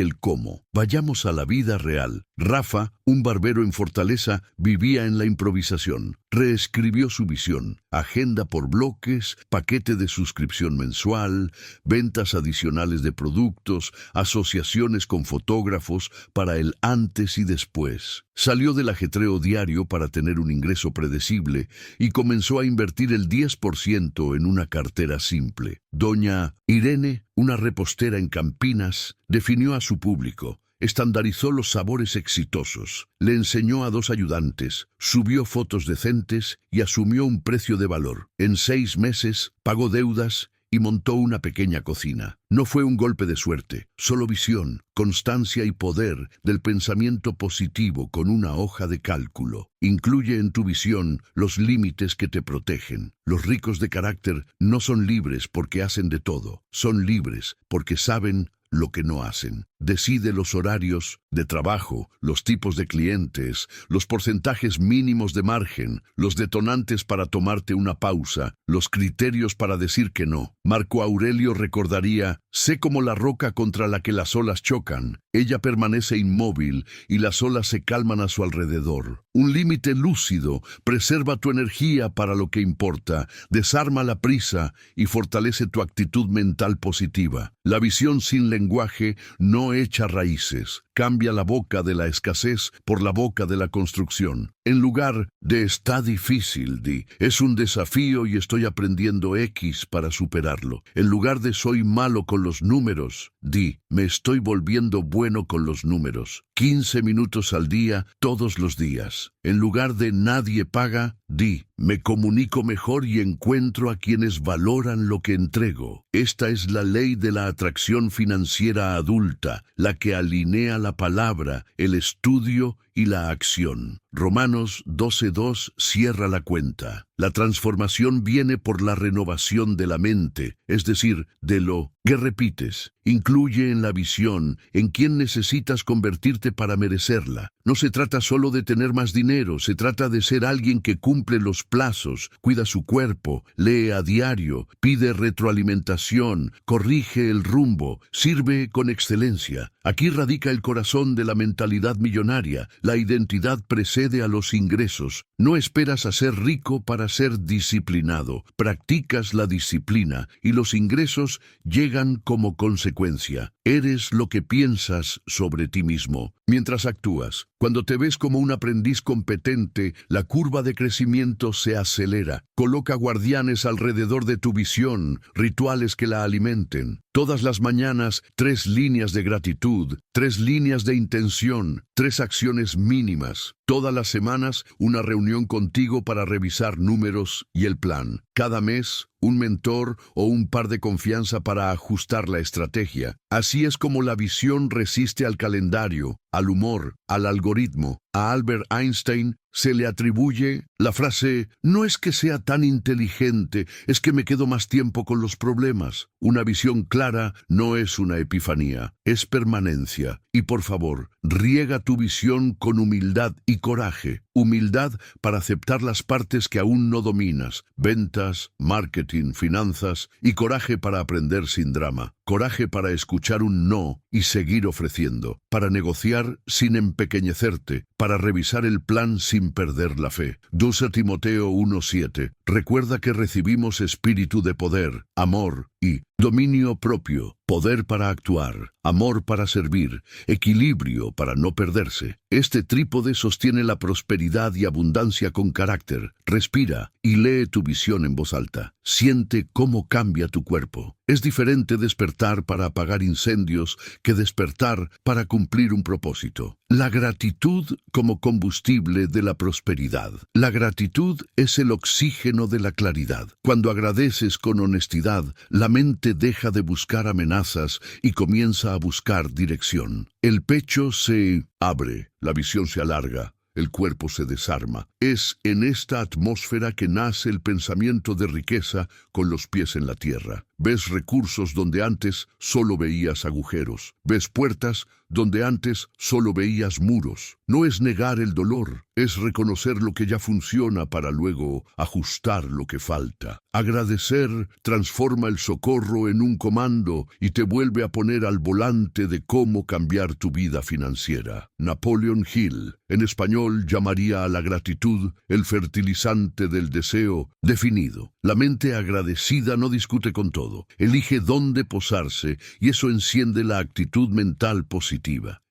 el cómo. Vayamos a la vida real. Rafa, un barbero en Fortaleza, vivía en la improvisación. Reescribió su visión. Agenda por bloques, paquete de suscripción mensual, ventas adicionales de productos, asociaciones con fotógrafos para el antes y después. Salió del ajetreo diario para tener un ingreso predecible y comenzó a invertir el 10% en una cartera simple. Doña Irene, una repostera en Campinas, definió a su público. Estandarizó los sabores exitosos, le enseñó a 2 ayudantes, subió fotos decentes y asumió un precio de valor. En 6 meses pagó deudas y montó una pequeña cocina. No fue un golpe de suerte, solo visión, constancia y poder del pensamiento positivo con una hoja de cálculo. Incluye en tu visión los límites que te protegen. Los ricos de carácter no son libres porque hacen de todo, son libres porque saben lo que no hacen. Decide los horarios de trabajo, los tipos de clientes, los porcentajes mínimos de margen, los detonantes para tomarte una pausa, los criterios para decir que no. Marco Aurelio recordaría: sé como la roca contra la que las olas chocan. Ella permanece inmóvil y las olas se calman a su alrededor. Un límite lúcido preserva tu energía para lo que importa, desarma la prisa y fortalece tu actitud mental positiva. La visión sin lenguaje no echa raíces. Cambia la boca de la escasez por la boca de la construcción. En lugar de está difícil, di es un desafío y estoy aprendiendo X para superarlo. En lugar de soy malo con los números, di me estoy volviendo bueno con los números. 15 minutos al día, todos los días. En lugar de nadie paga, di me comunico mejor y encuentro a quienes valoran lo que entrego. Esta es la ley de la atracción financiera adulta, la que alinea la palabra, el estudio y la acción. Romanos 12:2 cierra la cuenta. La transformación viene por la renovación de la mente, es decir, de lo que repites. Incluye en la visión en quién necesitas convertirte para merecerla. No se trata solo de tener más dinero, se trata de ser alguien que cumple los plazos, cuida su cuerpo, lee a diario, pide retroalimentación, corrige el rumbo, sirve con excelencia. Aquí radica el corazón de la mentalidad millonaria. La identidad precede a los ingresos. No esperas a ser rico para ser disciplinado. Practicas la disciplina y los ingresos llegan como consecuencia. Eres lo que piensas sobre ti mismo mientras actúas. Cuando te ves como un aprendiz competente, la curva de crecimiento se acelera. Coloca guardianes alrededor de tu visión, rituales que la alimenten. Todas las mañanas, 3 líneas de gratitud, 3 líneas de intención, 3 acciones mínimas. Todas las semanas, una reunión contigo para revisar números y el plan. Cada mes, un mentor o un par de confianza para ajustar la estrategia. Así es como la visión resiste al calendario, al humor, al algoritmo. A Albert Einstein se le atribuye la frase: no es que sea tan inteligente, es que me quedo más tiempo con los problemas. Una visión clara no es una epifanía, es permanencia. Y por favor, riega tu visión con humildad y coraje. Humildad para aceptar las partes que aún no dominas, ventas, marketing, finanzas, y coraje para aprender sin drama. Coraje para escuchar un no y seguir ofreciendo, para negociar sin empequeñecerte, para revisar el plan sin perder la fe. 2 Timoteo 1:7. Recuerda que recibimos espíritu de poder, amor y dominio propio, poder para actuar, amor para servir, equilibrio para no perderse. Este trípode sostiene la prosperidad y abundancia con carácter. Respira y lee tu visión en voz alta. Siente cómo cambia tu cuerpo. Es diferente despertar para apagar incendios que despertar para cumplir un propósito. La gratitud como combustible de la prosperidad. La gratitud es el oxígeno de la claridad. Cuando agradeces con honestidad, la mente deja de buscar amenazas y comienza a buscar dirección. El pecho se abre, la visión se alarga. El cuerpo se desarma. Es en esta atmósfera que nace el pensamiento de riqueza con los pies en la tierra. Ves recursos donde antes solo veías agujeros. Ves puertas donde antes solo veías muros. No es negar el dolor, es reconocer lo que ya funciona para luego ajustar lo que falta. Agradecer transforma el socorro en un comando y te vuelve a poner al volante de cómo cambiar tu vida financiera. Napoleon Hill, en español, llamaría a la gratitud el fertilizante del deseo definido. La mente agradecida no discute con todo, elige dónde posarse y eso enciende la actitud mental positiva.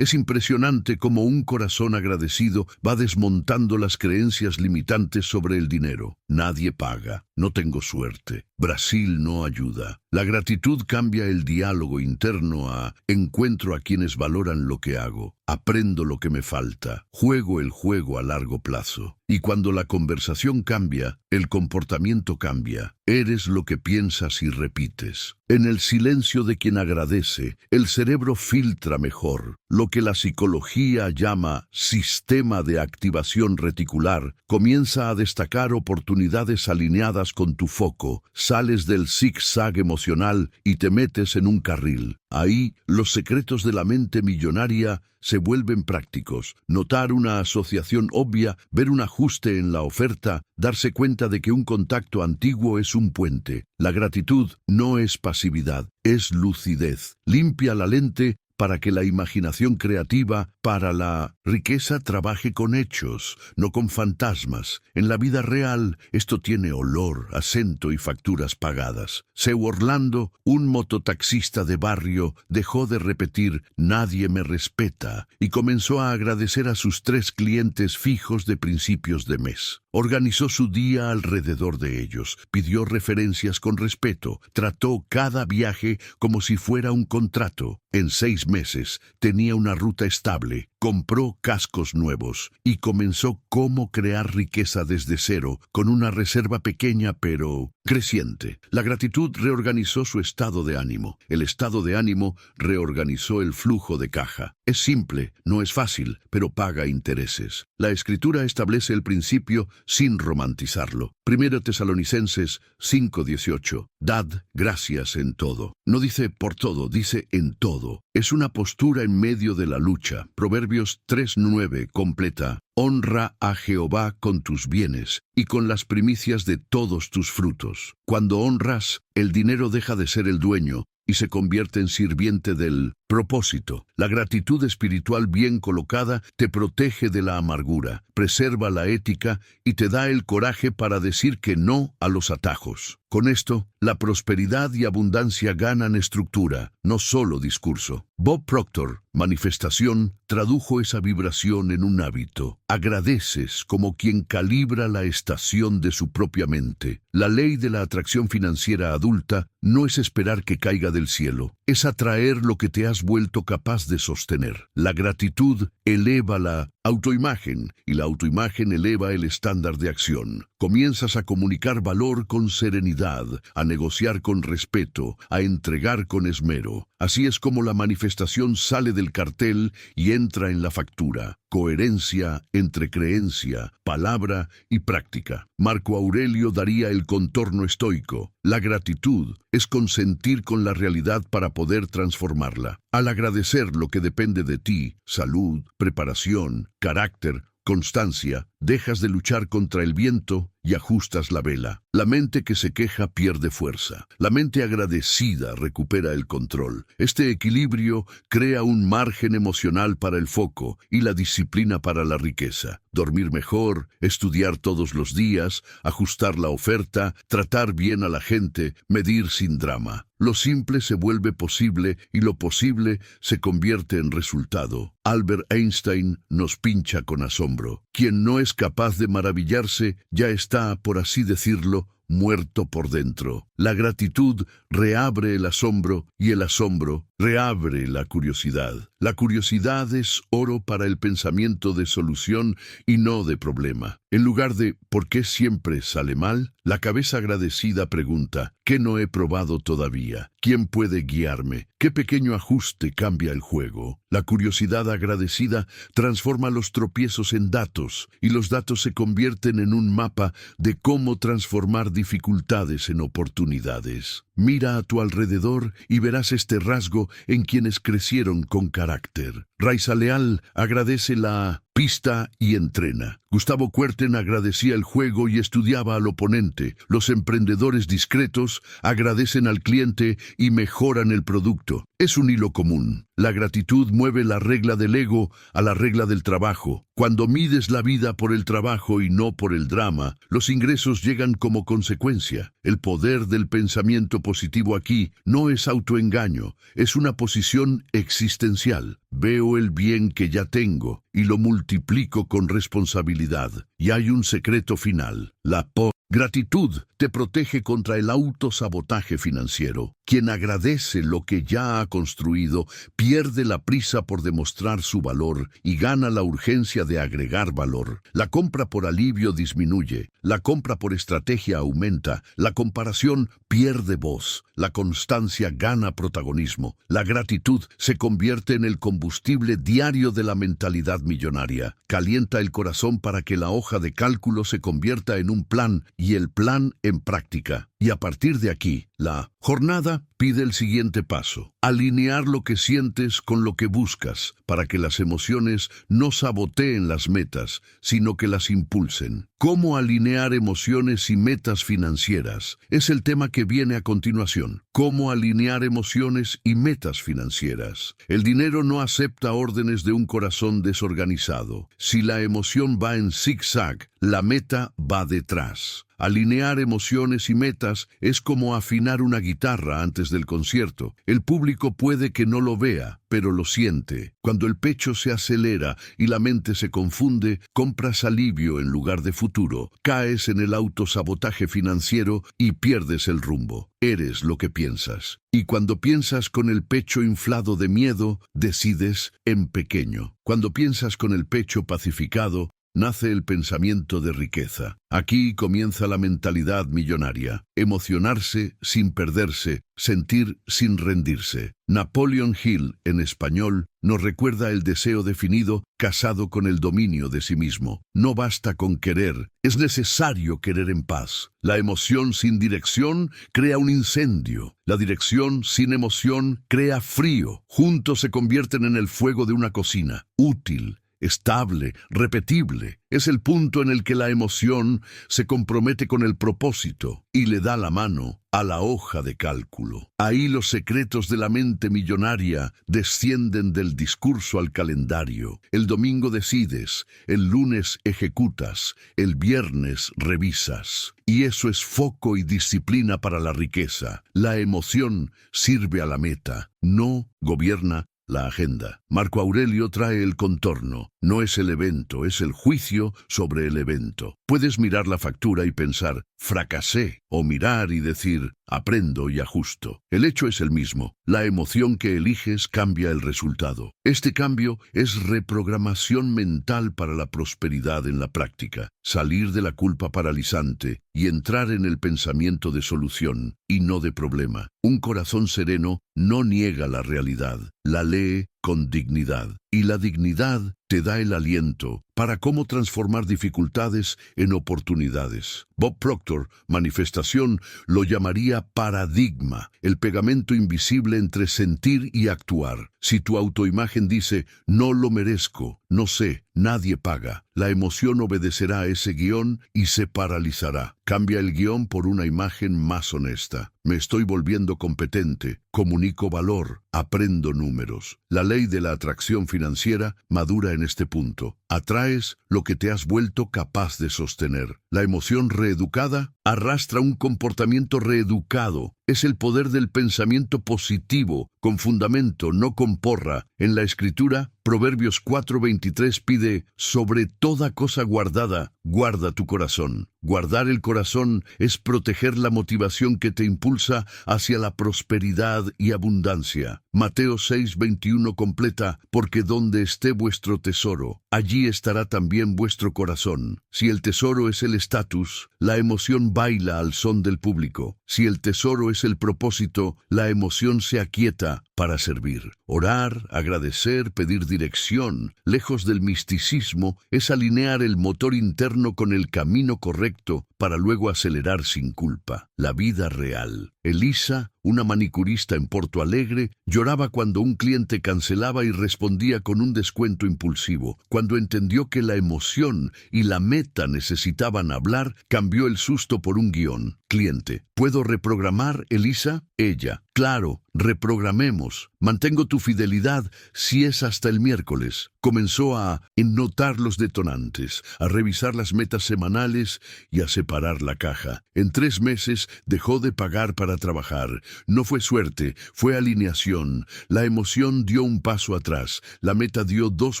Es impresionante cómo un corazón agradecido va desmontando las creencias limitantes sobre el dinero. Nadie paga. No tengo suerte. Brasil no ayuda. La gratitud cambia el diálogo interno a encuentro a quienes valoran lo que hago, aprendo lo que me falta, juego el juego a largo plazo. Y cuando la conversación cambia, el comportamiento cambia. Eres lo que piensas y repites. En el silencio de quien agradece, el cerebro filtra mejor. Lo que la psicología llama sistema de activación reticular comienza a destacar oportunidades alineadas con tu foco. Sales del zigzag emocional y te metes en un carril. Ahí, los secretos de la mente millonaria se vuelven prácticos. Notar una asociación obvia, ver un ajuste en la oferta, darse cuenta de que un contacto antiguo es un puente. La gratitud no es pasividad, es lucidez. Limpia la lente para que la imaginación creativa para la riqueza trabaje con hechos, no con fantasmas. En la vida real, esto tiene olor, acento y facturas pagadas. Seu Orlando, un mototaxista de barrio, dejó de repetir «nadie me respeta» y comenzó a agradecer a sus 3 clientes fijos de principios de mes. Organizó su día alrededor de ellos, pidió referencias con respeto, trató cada viaje como si fuera un contrato. En 6 meses tenía una ruta estable, compró cascos nuevos y comenzó cómo crear riqueza desde cero, con una reserva pequeña pero creciente. La gratitud reorganizó su estado de ánimo. El estado de ánimo reorganizó el flujo de caja. Es simple, no es fácil, pero paga intereses. La Escritura establece el principio sin romantizarlo. 1 Tesalonicenses 5:18. Dad gracias en todo. No dice por todo, dice en todo. Es una postura en medio de la lucha. Proverbios 3:9 completa. Honra a Jehová con tus bienes y con las primicias de todos tus frutos. Cuando honras, el dinero deja de ser el dueño y se convierte en sirviente del propósito. La gratitud espiritual bien colocada te protege de la amargura, preserva la ética y te da el coraje para decir que no a los atajos. Con esto, la prosperidad y abundancia ganan estructura, no solo discurso. Bob Proctor, Manifestación, tradujo esa vibración en un hábito. Agradeces como quien calibra la estación de su propia mente. La ley de la atracción financiera adulta no es esperar que caiga del cielo, es atraer lo que te has vuelto capaz de sostener. La gratitud eleva la autoimagen y la autoimagen eleva el estándar de acción. Comienzas a comunicar valor con serenidad, a negociar con respeto, a entregar con esmero. Así es como la manifestación sale del cartel y entra en la factura. Coherencia entre creencia, palabra y práctica. Marco Aurelio daría el contorno estoico. La gratitud es consentir con la realidad para poder transformarla. Al agradecer lo que depende de ti, salud, preparación, carácter, constancia, dejas de luchar contra el viento y ajustas la vela. La mente que se queja pierde fuerza. La mente agradecida recupera el control. Este equilibrio crea un margen emocional para el foco y la disciplina para la riqueza. Dormir mejor, estudiar todos los días, ajustar la oferta, tratar bien a la gente, medir sin drama. Lo simple se vuelve posible y lo posible se convierte en resultado. Albert Einstein nos pincha con asombro. Quien no es capaz de maravillarse ya está, por así decirlo, muerto por dentro. La gratitud reabre el asombro y el asombro reabre la curiosidad. La curiosidad es oro para el pensamiento de solución y no de problema. En lugar de ¿por qué siempre sale mal?, la cabeza agradecida pregunta ¿qué no he probado todavía? ¿Quién puede guiarme? ¿Qué pequeño ajuste cambia el juego? La curiosidad agradecida transforma los tropiezos en datos y los datos se convierten en un mapa de cómo transformar dificultades en oportunidades. Mira a tu alrededor y verás este rasgo en quienes crecieron con carácter. Raiza Leal agradece la pista y entrena. Gustavo Kuerten agradecía el juego y estudiaba al oponente. Los emprendedores discretos agradecen al cliente y mejoran el producto. Es un hilo común. La gratitud mueve la regla del ego a la regla del trabajo. Cuando mides la vida por el trabajo y no por el drama, los ingresos llegan como consecuencia. El poder del pensamiento positivo aquí no es autoengaño, es una posición existencial. Veo el bien que ya tengo y lo multiplico con responsabilidad. Y hay un secreto final. La gratitud te protege contra el autosabotaje financiero. Quien agradece lo que ya ha construido pierde la prisa por demostrar su valor y gana la urgencia de agregar valor. La compra por alivio disminuye, la compra por estrategia aumenta, la comparación pierde voz, la constancia gana protagonismo. La gratitud se convierte en el combustible diario de la mentalidad millonaria. Calienta el corazón para que la hoja de cálculo se convierta en un plan y el plan en práctica. Y a partir de aquí, la jornada pide el siguiente paso: alinear lo que sientes con lo que buscas, para que las emociones no saboteen las metas, sino que las impulsen. ¿Cómo alinear emociones y metas financieras? Es el tema que viene a continuación. ¿Cómo alinear emociones y metas financieras? El dinero no acepta órdenes de un corazón desorganizado. Si la emoción va en zigzag, la meta va detrás. Alinear emociones y metas es como afinar una guitarra antes del concierto. El público puede que no lo vea, pero lo siente. Cuando el pecho se acelera y la mente se confunde, compras alivio en lugar de futuro. Caes en el autosabotaje financiero y pierdes el rumbo. Eres lo que piensas. Y cuando piensas con el pecho inflado de miedo, decides en pequeño. Cuando piensas con el pecho pacificado, nace el pensamiento de riqueza. Aquí comienza la mentalidad millonaria. Emocionarse sin perderse, sentir sin rendirse. Napoleon Hill, en español, nos recuerda el deseo definido casado con el dominio de sí mismo. No basta con querer, es necesario querer en paz. La emoción sin dirección crea un incendio. La dirección sin emoción crea frío. Juntos se convierten en el fuego de una cocina. Útil, estable, repetible. Es el punto en el que la emoción se compromete con el propósito y le da la mano a la hoja de cálculo. Ahí los secretos de la mente millonaria descienden del discurso al calendario. El domingo decides, el lunes ejecutas, el viernes revisas. Y eso es foco y disciplina para la riqueza. La emoción sirve a la meta, no gobierna la agenda. Marco Aurelio trae el contorno. No es el evento, es el juicio sobre el evento. Puedes mirar la factura y pensar, fracasé, o mirar y decir, aprendo y ajusto. El hecho es el mismo. La emoción que eliges cambia el resultado. Este cambio es reprogramación mental para la prosperidad en la práctica. Salir de la culpa paralizante y entrar en el pensamiento de solución y no de problema. Un corazón sereno no niega la realidad, la lee con dignidad. Y la dignidad te da el aliento para cómo transformar dificultades en oportunidades. Bob Proctor, Manifestación, lo llamaría paradigma, el pegamento invisible entre sentir y actuar. Si tu autoimagen dice, no lo merezco, no sé, nadie paga, la emoción obedecerá a ese guión y se paralizará. Cambia el guión por una imagen más honesta. Me estoy volviendo competente, comunico valor, aprendo números. La ley de la atracción financiera madura en este punto. Atraes lo que te has vuelto capaz de sostener. La emoción reeducada arrastra un comportamiento reeducado. Es el poder del pensamiento positivo, con fundamento, no con porra. En la Escritura, Proverbios 4:23 pide, sobre toda cosa guardada, guarda tu corazón. Guardar el corazón es proteger la motivación que te impulsa hacia la prosperidad y abundancia. Mateo 6:21 completa, porque donde esté vuestro tesoro, allí estará también vuestro corazón. Si el tesoro es el estatus, la emoción baila al son del público. Si el tesoro es el propósito, la emoción se aquieta para servir. Orar, agradecer, pedir dirección, lejos del misticismo, es alinear el motor interno con el camino correcto para luego acelerar sin culpa. La vida real. Elisa, una manicurista en Porto Alegre, lloraba cuando un cliente cancelaba y respondía con un descuento impulsivo. Cuando entendió que la emoción y la meta necesitaban hablar, cambió el susto por un guión. Cliente, ¿puedo reprogramar, Elisa? Ella, claro, reprogramemos. Mantengo tu fidelidad si es hasta el miércoles. Comenzó a notar los detonantes, a revisar las metas semanales y a separar parar la caja. En 3 meses dejó de pagar para trabajar. No fue suerte, fue alineación. La emoción dio un paso atrás, la meta dio 2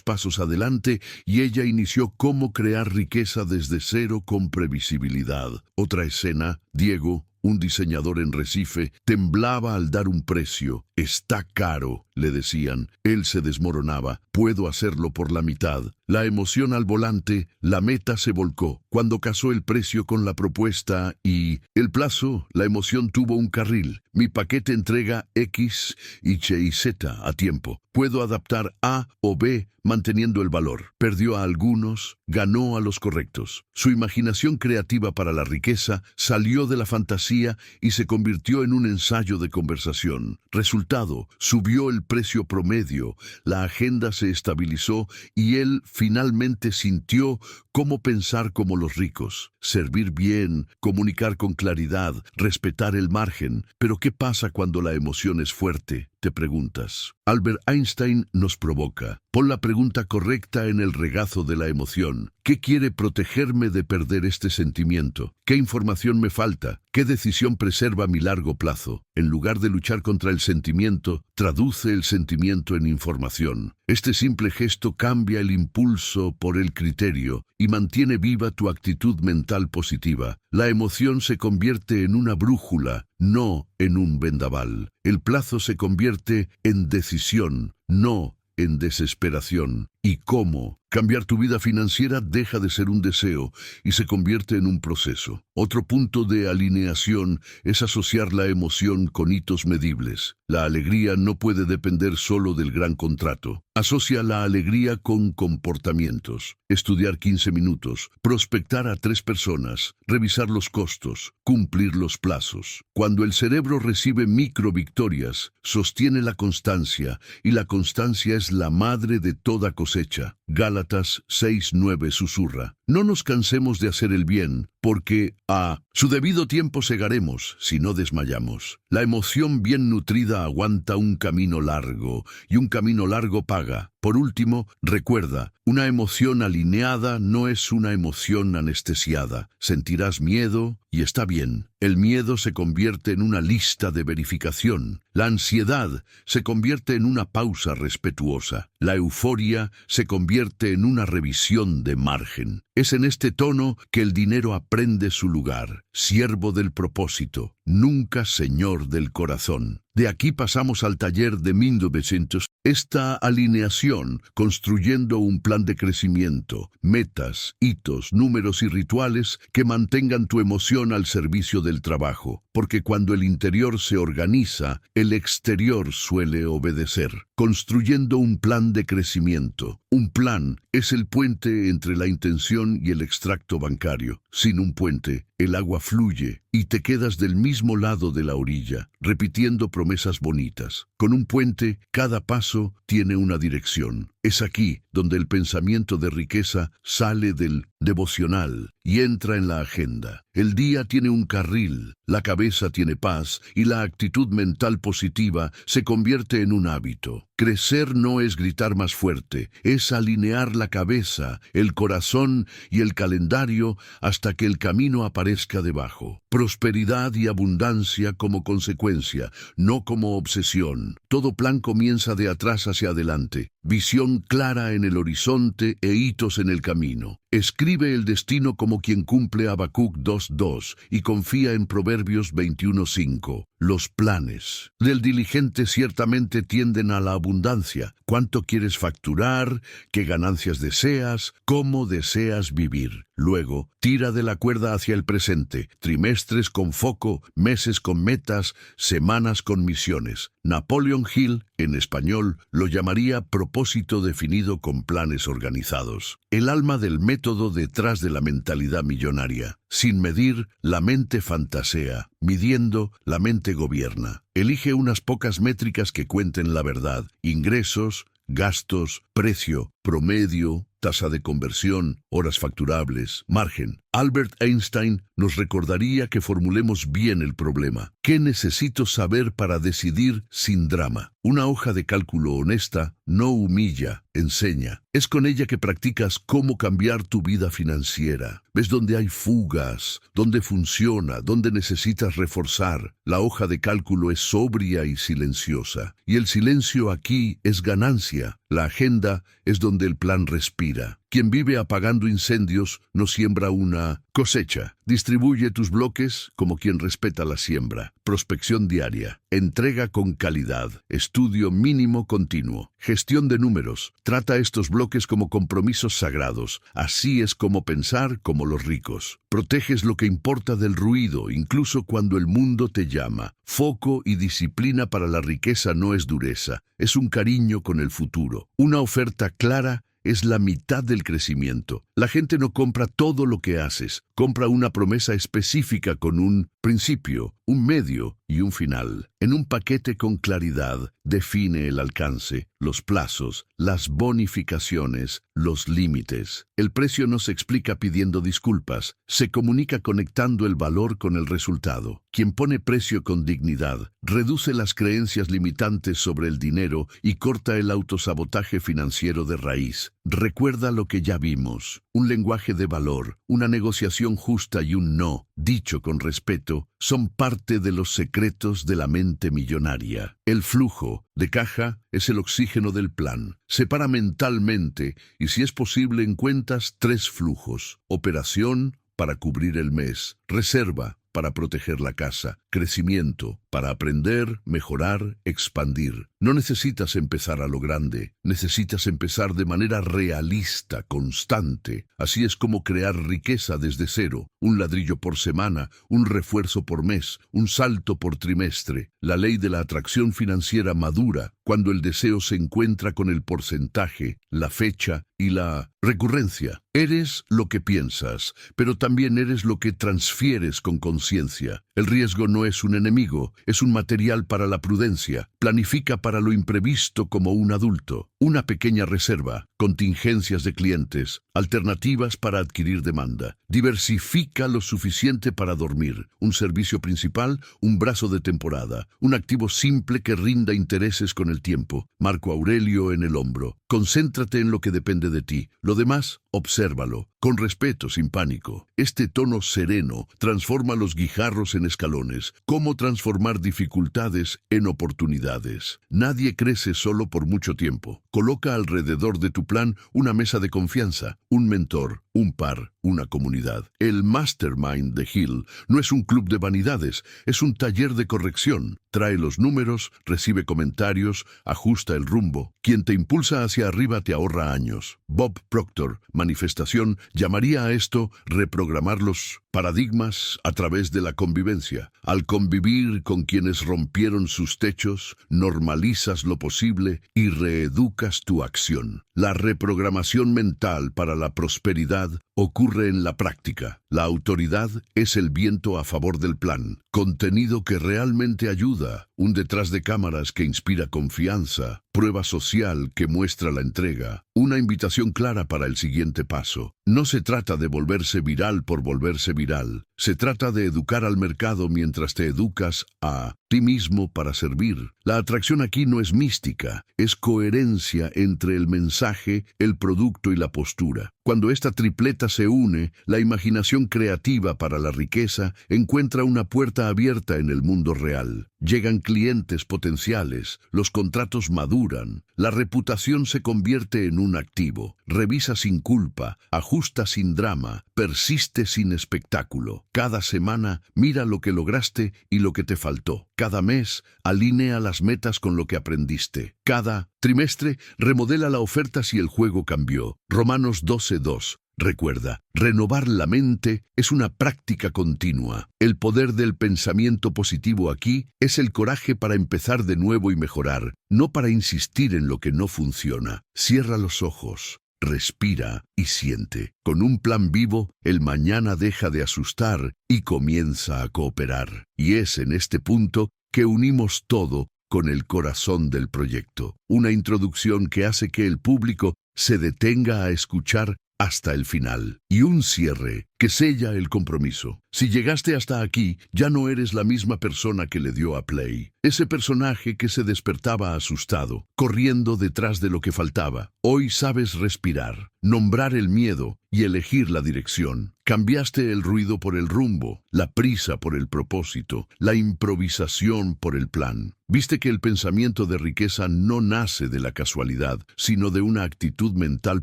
pasos adelante y ella inició cómo crear riqueza desde cero con previsibilidad. Otra escena, Diego, un diseñador en Recife, temblaba al dar un precio. «Está caro», le decían. Él se desmoronaba. «Puedo hacerlo por la mitad». La emoción al volante, la meta se volcó. Cuando casó el precio con la propuesta y el plazo, la emoción tuvo un carril. «Mi paquete entrega X, Y y Z a tiempo. Puedo adaptar A o B manteniendo el valor». Perdió a algunos, ganó a los correctos. Su imaginación creativa para la riqueza salió de la fantasía y se convirtió en un ensayo de conversación. Resultado, subió el precio promedio, la agenda se estabilizó y él finalmente sintió cómo pensar como los ricos, servir bien, comunicar con claridad, respetar el margen. Pero ¿qué pasa cuando la emoción es fuerte?, te preguntas. Albert Einstein nos provoca. Pon la pregunta correcta en el regazo de la emoción. ¿Qué quiere protegerme de perder este sentimiento? ¿Qué información me falta? ¿Qué decisión preserva mi largo plazo? En lugar de luchar contra el sentimiento, traduce el sentimiento en información. Este simple gesto cambia el impulso por el criterio y mantiene viva tu actitud mental positiva. La emoción se convierte en una brújula, no en un vendaval. El plazo se convierte en decisión, no en desesperación. ¿Y cómo? Cambiar tu vida financiera deja de ser un deseo y se convierte en un proceso. Otro punto de alineación es asociar la emoción con hitos medibles. La alegría no puede depender solo del gran contrato. Asocia la alegría con comportamientos. Estudiar 15 minutos, prospectar a 3 personas, revisar los costos, cumplir los plazos. Cuando el cerebro recibe micro victorias, sostiene la constancia y la constancia es la madre de toda cosecha. Gálatas 6:9 susurra: «No nos cansemos de hacer el bien, porque a su debido tiempo segaremos si no desmayamos». La emoción bien nutrida aguanta un camino largo, y un camino largo paga. Por último, recuerda, una emoción alineada no es una emoción anestesiada. Sentirás miedo y está bien. El miedo se convierte en una lista de verificación. La ansiedad se convierte en una pausa respetuosa. La euforia se convierte en una revisión de margen. Es en este tono que el dinero aprende su lugar. Siervo del propósito, nunca señor del corazón. De aquí pasamos al taller de 1900. Esta alineación, construyendo un plan de crecimiento, metas, hitos, números y rituales que mantengan tu emoción al servicio del trabajo. Porque cuando el interior se organiza, el exterior suele obedecer. Construyendo un plan de crecimiento. Un plan es el puente entre la intención y el extracto bancario. Sin un puente, el agua fluye y te quedas del mismo lado de la orilla, repitiendo promesas bonitas. Con un puente, cada paso tiene una dirección. Es aquí donde el pensamiento de riqueza sale del devocional y entra en la agenda. El día tiene un carril, la cabeza tiene paz y la actitud mental positiva se convierte en un hábito. Crecer no es gritar más fuerte, es alinear la cabeza, el corazón y el calendario hasta que el camino aparezca debajo. Prosperidad y abundancia como consecuencia, no como obsesión. Todo plan comienza de atrás hacia adelante. Visión clara en el horizonte e hitos en el camino. Escribe el destino como quien cumple Habacuc 2:2 y confía en Proverbios 21:5. Los planes del diligente ciertamente tienden a la abundancia. ¿Cuánto quieres facturar? ¿Qué ganancias deseas? ¿Cómo deseas vivir? Luego, tira de la cuerda hacia el presente. Trimestres con foco, meses con metas, semanas con misiones. Napoleon Hill, en español, lo llamaría propósito definido con planes organizados. El alma del método detrás de la mentalidad millonaria. Sin medir, la mente fantasea. Midiendo, la mente gobierna. Elige unas pocas métricas que cuenten la verdad. Ingresos, gastos, precio, promedio, tasa de conversión, horas facturables, margen. Albert Einstein nos recordaría que formulemos bien el problema. ¿Qué necesito saber para decidir sin drama? Una hoja de cálculo honesta no humilla, enseña. Es con ella que practicas cómo cambiar tu vida financiera. Ves dónde hay fugas, dónde funciona, dónde necesitas reforzar. La hoja de cálculo es sobria y silenciosa. Y el silencio aquí es ganancia. La agenda es donde el plan respira. Quien vive apagando incendios no siembra una cosecha. Distribuye tus bloques como quien respeta la siembra. Prospección diaria. Entrega con calidad. Estudio mínimo continuo. Gestión de números. Trata estos bloques como compromisos sagrados. Así es como pensar como los ricos. Proteges lo que importa del ruido, incluso cuando el mundo te llama. Foco y disciplina para la riqueza no es dureza. Es un cariño con el futuro. Una oferta clara es la mitad del crecimiento. La gente no compra todo lo que haces, compra una promesa específica con un principio, un medio y un final. En un paquete con claridad, define el alcance, los plazos, las bonificaciones, los límites. El precio no se explica pidiendo disculpas, se comunica conectando el valor con el resultado. Quien pone precio con dignidad, reduce las creencias limitantes sobre el dinero y corta el autosabotaje financiero de raíz. Recuerda lo que ya vimos. Un lenguaje de valor, una negociación justa y un no, dicho con respeto, son parte de los secretos de la mente millonaria. El flujo de caja es el oxígeno del plan. Separa mentalmente y, si es posible, en cuentas 3 flujos. Operación para cubrir el mes. Reserva para proteger la casa. Crecimiento para aprender, mejorar, expandir. No necesitas empezar a lo grande. Necesitas empezar de manera realista, constante. Así es como crear riqueza desde cero. Un ladrillo por semana, un refuerzo por mes, un salto por trimestre. La ley de la atracción financiera madura cuando el deseo se encuentra con el porcentaje, la fecha y la recurrencia. Eres lo que piensas, pero también eres lo que transfieres con conciencia. El riesgo no es un enemigo, es un material para la prudencia. Planifica para lo imprevisto como un adulto. Una pequeña reserva, contingencias de clientes, alternativas para adquirir demanda. Diversifica lo suficiente para dormir. Un servicio principal, un brazo de temporada. Un activo simple que rinda intereses con el tiempo. Marco Aurelio en el hombro. Concéntrate en lo que depende de ti. Lo demás, obsérvalo. Con respeto, sin pánico. Este tono sereno transforma los guijarros en escalones. Cómo transformar dificultades en oportunidades. Nadie crece solo por mucho tiempo. Coloca alrededor de tu plan una mesa de confianza, un mentor, un par, una comunidad. El Mastermind de Hill no es un club de vanidades, es un taller de corrección. Trae los números, recibe comentarios, ajusta el rumbo. Quien te impulsa hacia arriba te ahorra años. Bob Proctor, Manifestación, llamaría a esto reprogramar los paradigmas a través de la convivencia. Al convivir con quienes rompieron sus techos, normalizas lo posible y reeducas tu acción. La reprogramación mental para la prosperidad ocurre en la práctica. La autoridad es el viento a favor del plan. Contenido que realmente ayuda. Un detrás de cámaras que inspira confianza. Prueba social que muestra la entrega. Una invitación clara para el siguiente paso. No se trata de volverse viral por volverse viral. Se trata de educar al mercado mientras te educas a ti mismo para servir. La atracción aquí no es mística, es coherencia entre el mensaje, el producto y la postura. Cuando esta tripleta se une, la imaginación creativa para la riqueza encuentra una puerta abierta en el mundo real. Llegan clientes potenciales, los contratos maduran, la reputación se convierte en un activo. Revisa sin culpa, ajusta sin drama, persiste sin espectáculo. Cada semana mira lo que lograste y lo que te faltó. Cada mes alinea las metas con lo que aprendiste. Cada trimestre remodela la oferta si el juego cambió. Romanos 12:2. Recuerda, renovar la mente es una práctica continua. El poder del pensamiento positivo aquí es el coraje para empezar de nuevo y mejorar, no para insistir en lo que no funciona. Cierra los ojos. Respira y siente. Con un plan vivo, el mañana deja de asustar y comienza a cooperar. Y es en este punto que unimos todo con el corazón del proyecto. Una introducción que hace que el público se detenga a escuchar hasta el final. Y un cierre que sella el compromiso. Si llegaste hasta aquí, ya no eres la misma persona que le dio a play. Ese personaje que se despertaba asustado, corriendo detrás de lo que faltaba. Hoy sabes respirar, nombrar el miedo y elegir la dirección. Cambiaste el ruido por el rumbo, la prisa por el propósito, la improvisación por el plan. Viste que el pensamiento de riqueza no nace de la casualidad, sino de una actitud mental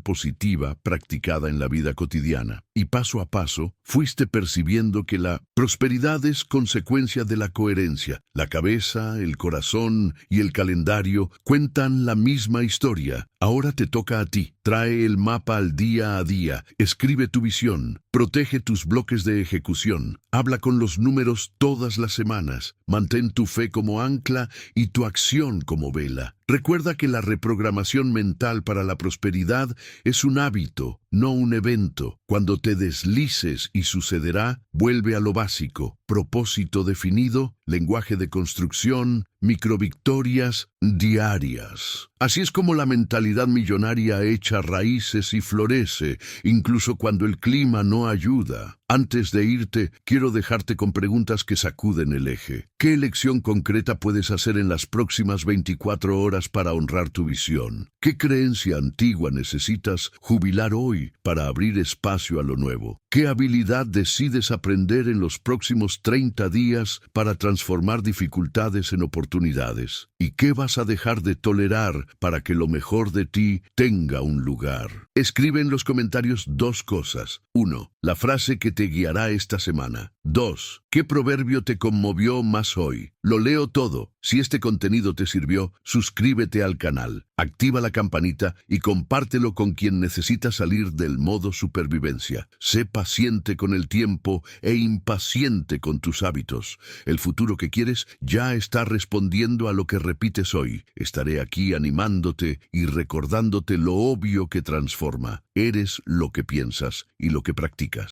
positiva practicada en la vida cotidiana. Y paso a paso, fuiste percibiendo que la prosperidad es consecuencia de la coherencia. La cabeza, el corazón y el calendario cuentan la misma historia. Ahora te toca a ti. Trae el mapa al día a día. Escribe tu visión. Protege tus bloques de ejecución. Habla con los números todas las semanas. Mantén tu fe como ancla y tu acción como vela. Recuerda que la reprogramación mental para la prosperidad es un hábito, no un evento. Cuando te deslices y sucederá, vuelve a lo básico. Propósito definido, lenguaje de construcción, microvictorias diarias. Así es como la mentalidad millonaria echa raíces y florece, incluso cuando el clima no ayuda. Antes de irte, quiero dejarte con preguntas que sacuden el eje. ¿Qué elección concreta puedes hacer en las próximas 24 horas para honrar tu visión? ¿Qué creencia antigua necesitas jubilar hoy para abrir espacio a lo nuevo? ¿Qué habilidad decides aprender en los próximos 30 días para transformar dificultades en oportunidades? ¿Y qué vas a dejar de tolerar para que lo mejor de ti tenga un lugar? Escribe en los comentarios 2 cosas. 1. La frase que te guiará esta semana. 2. ¿Qué proverbio te conmovió más hoy? Lo leo todo. Si este contenido te sirvió, suscríbete al canal, activa la campanita y compártelo con quien necesita salir del modo supervivencia. Sé paciente con el tiempo e impaciente con tus hábitos. El futuro que quieres ya está respondiendo a lo que repites hoy. Estaré aquí animándote y recordándote lo obvio que transforma. Eres lo que piensas y lo que practicas.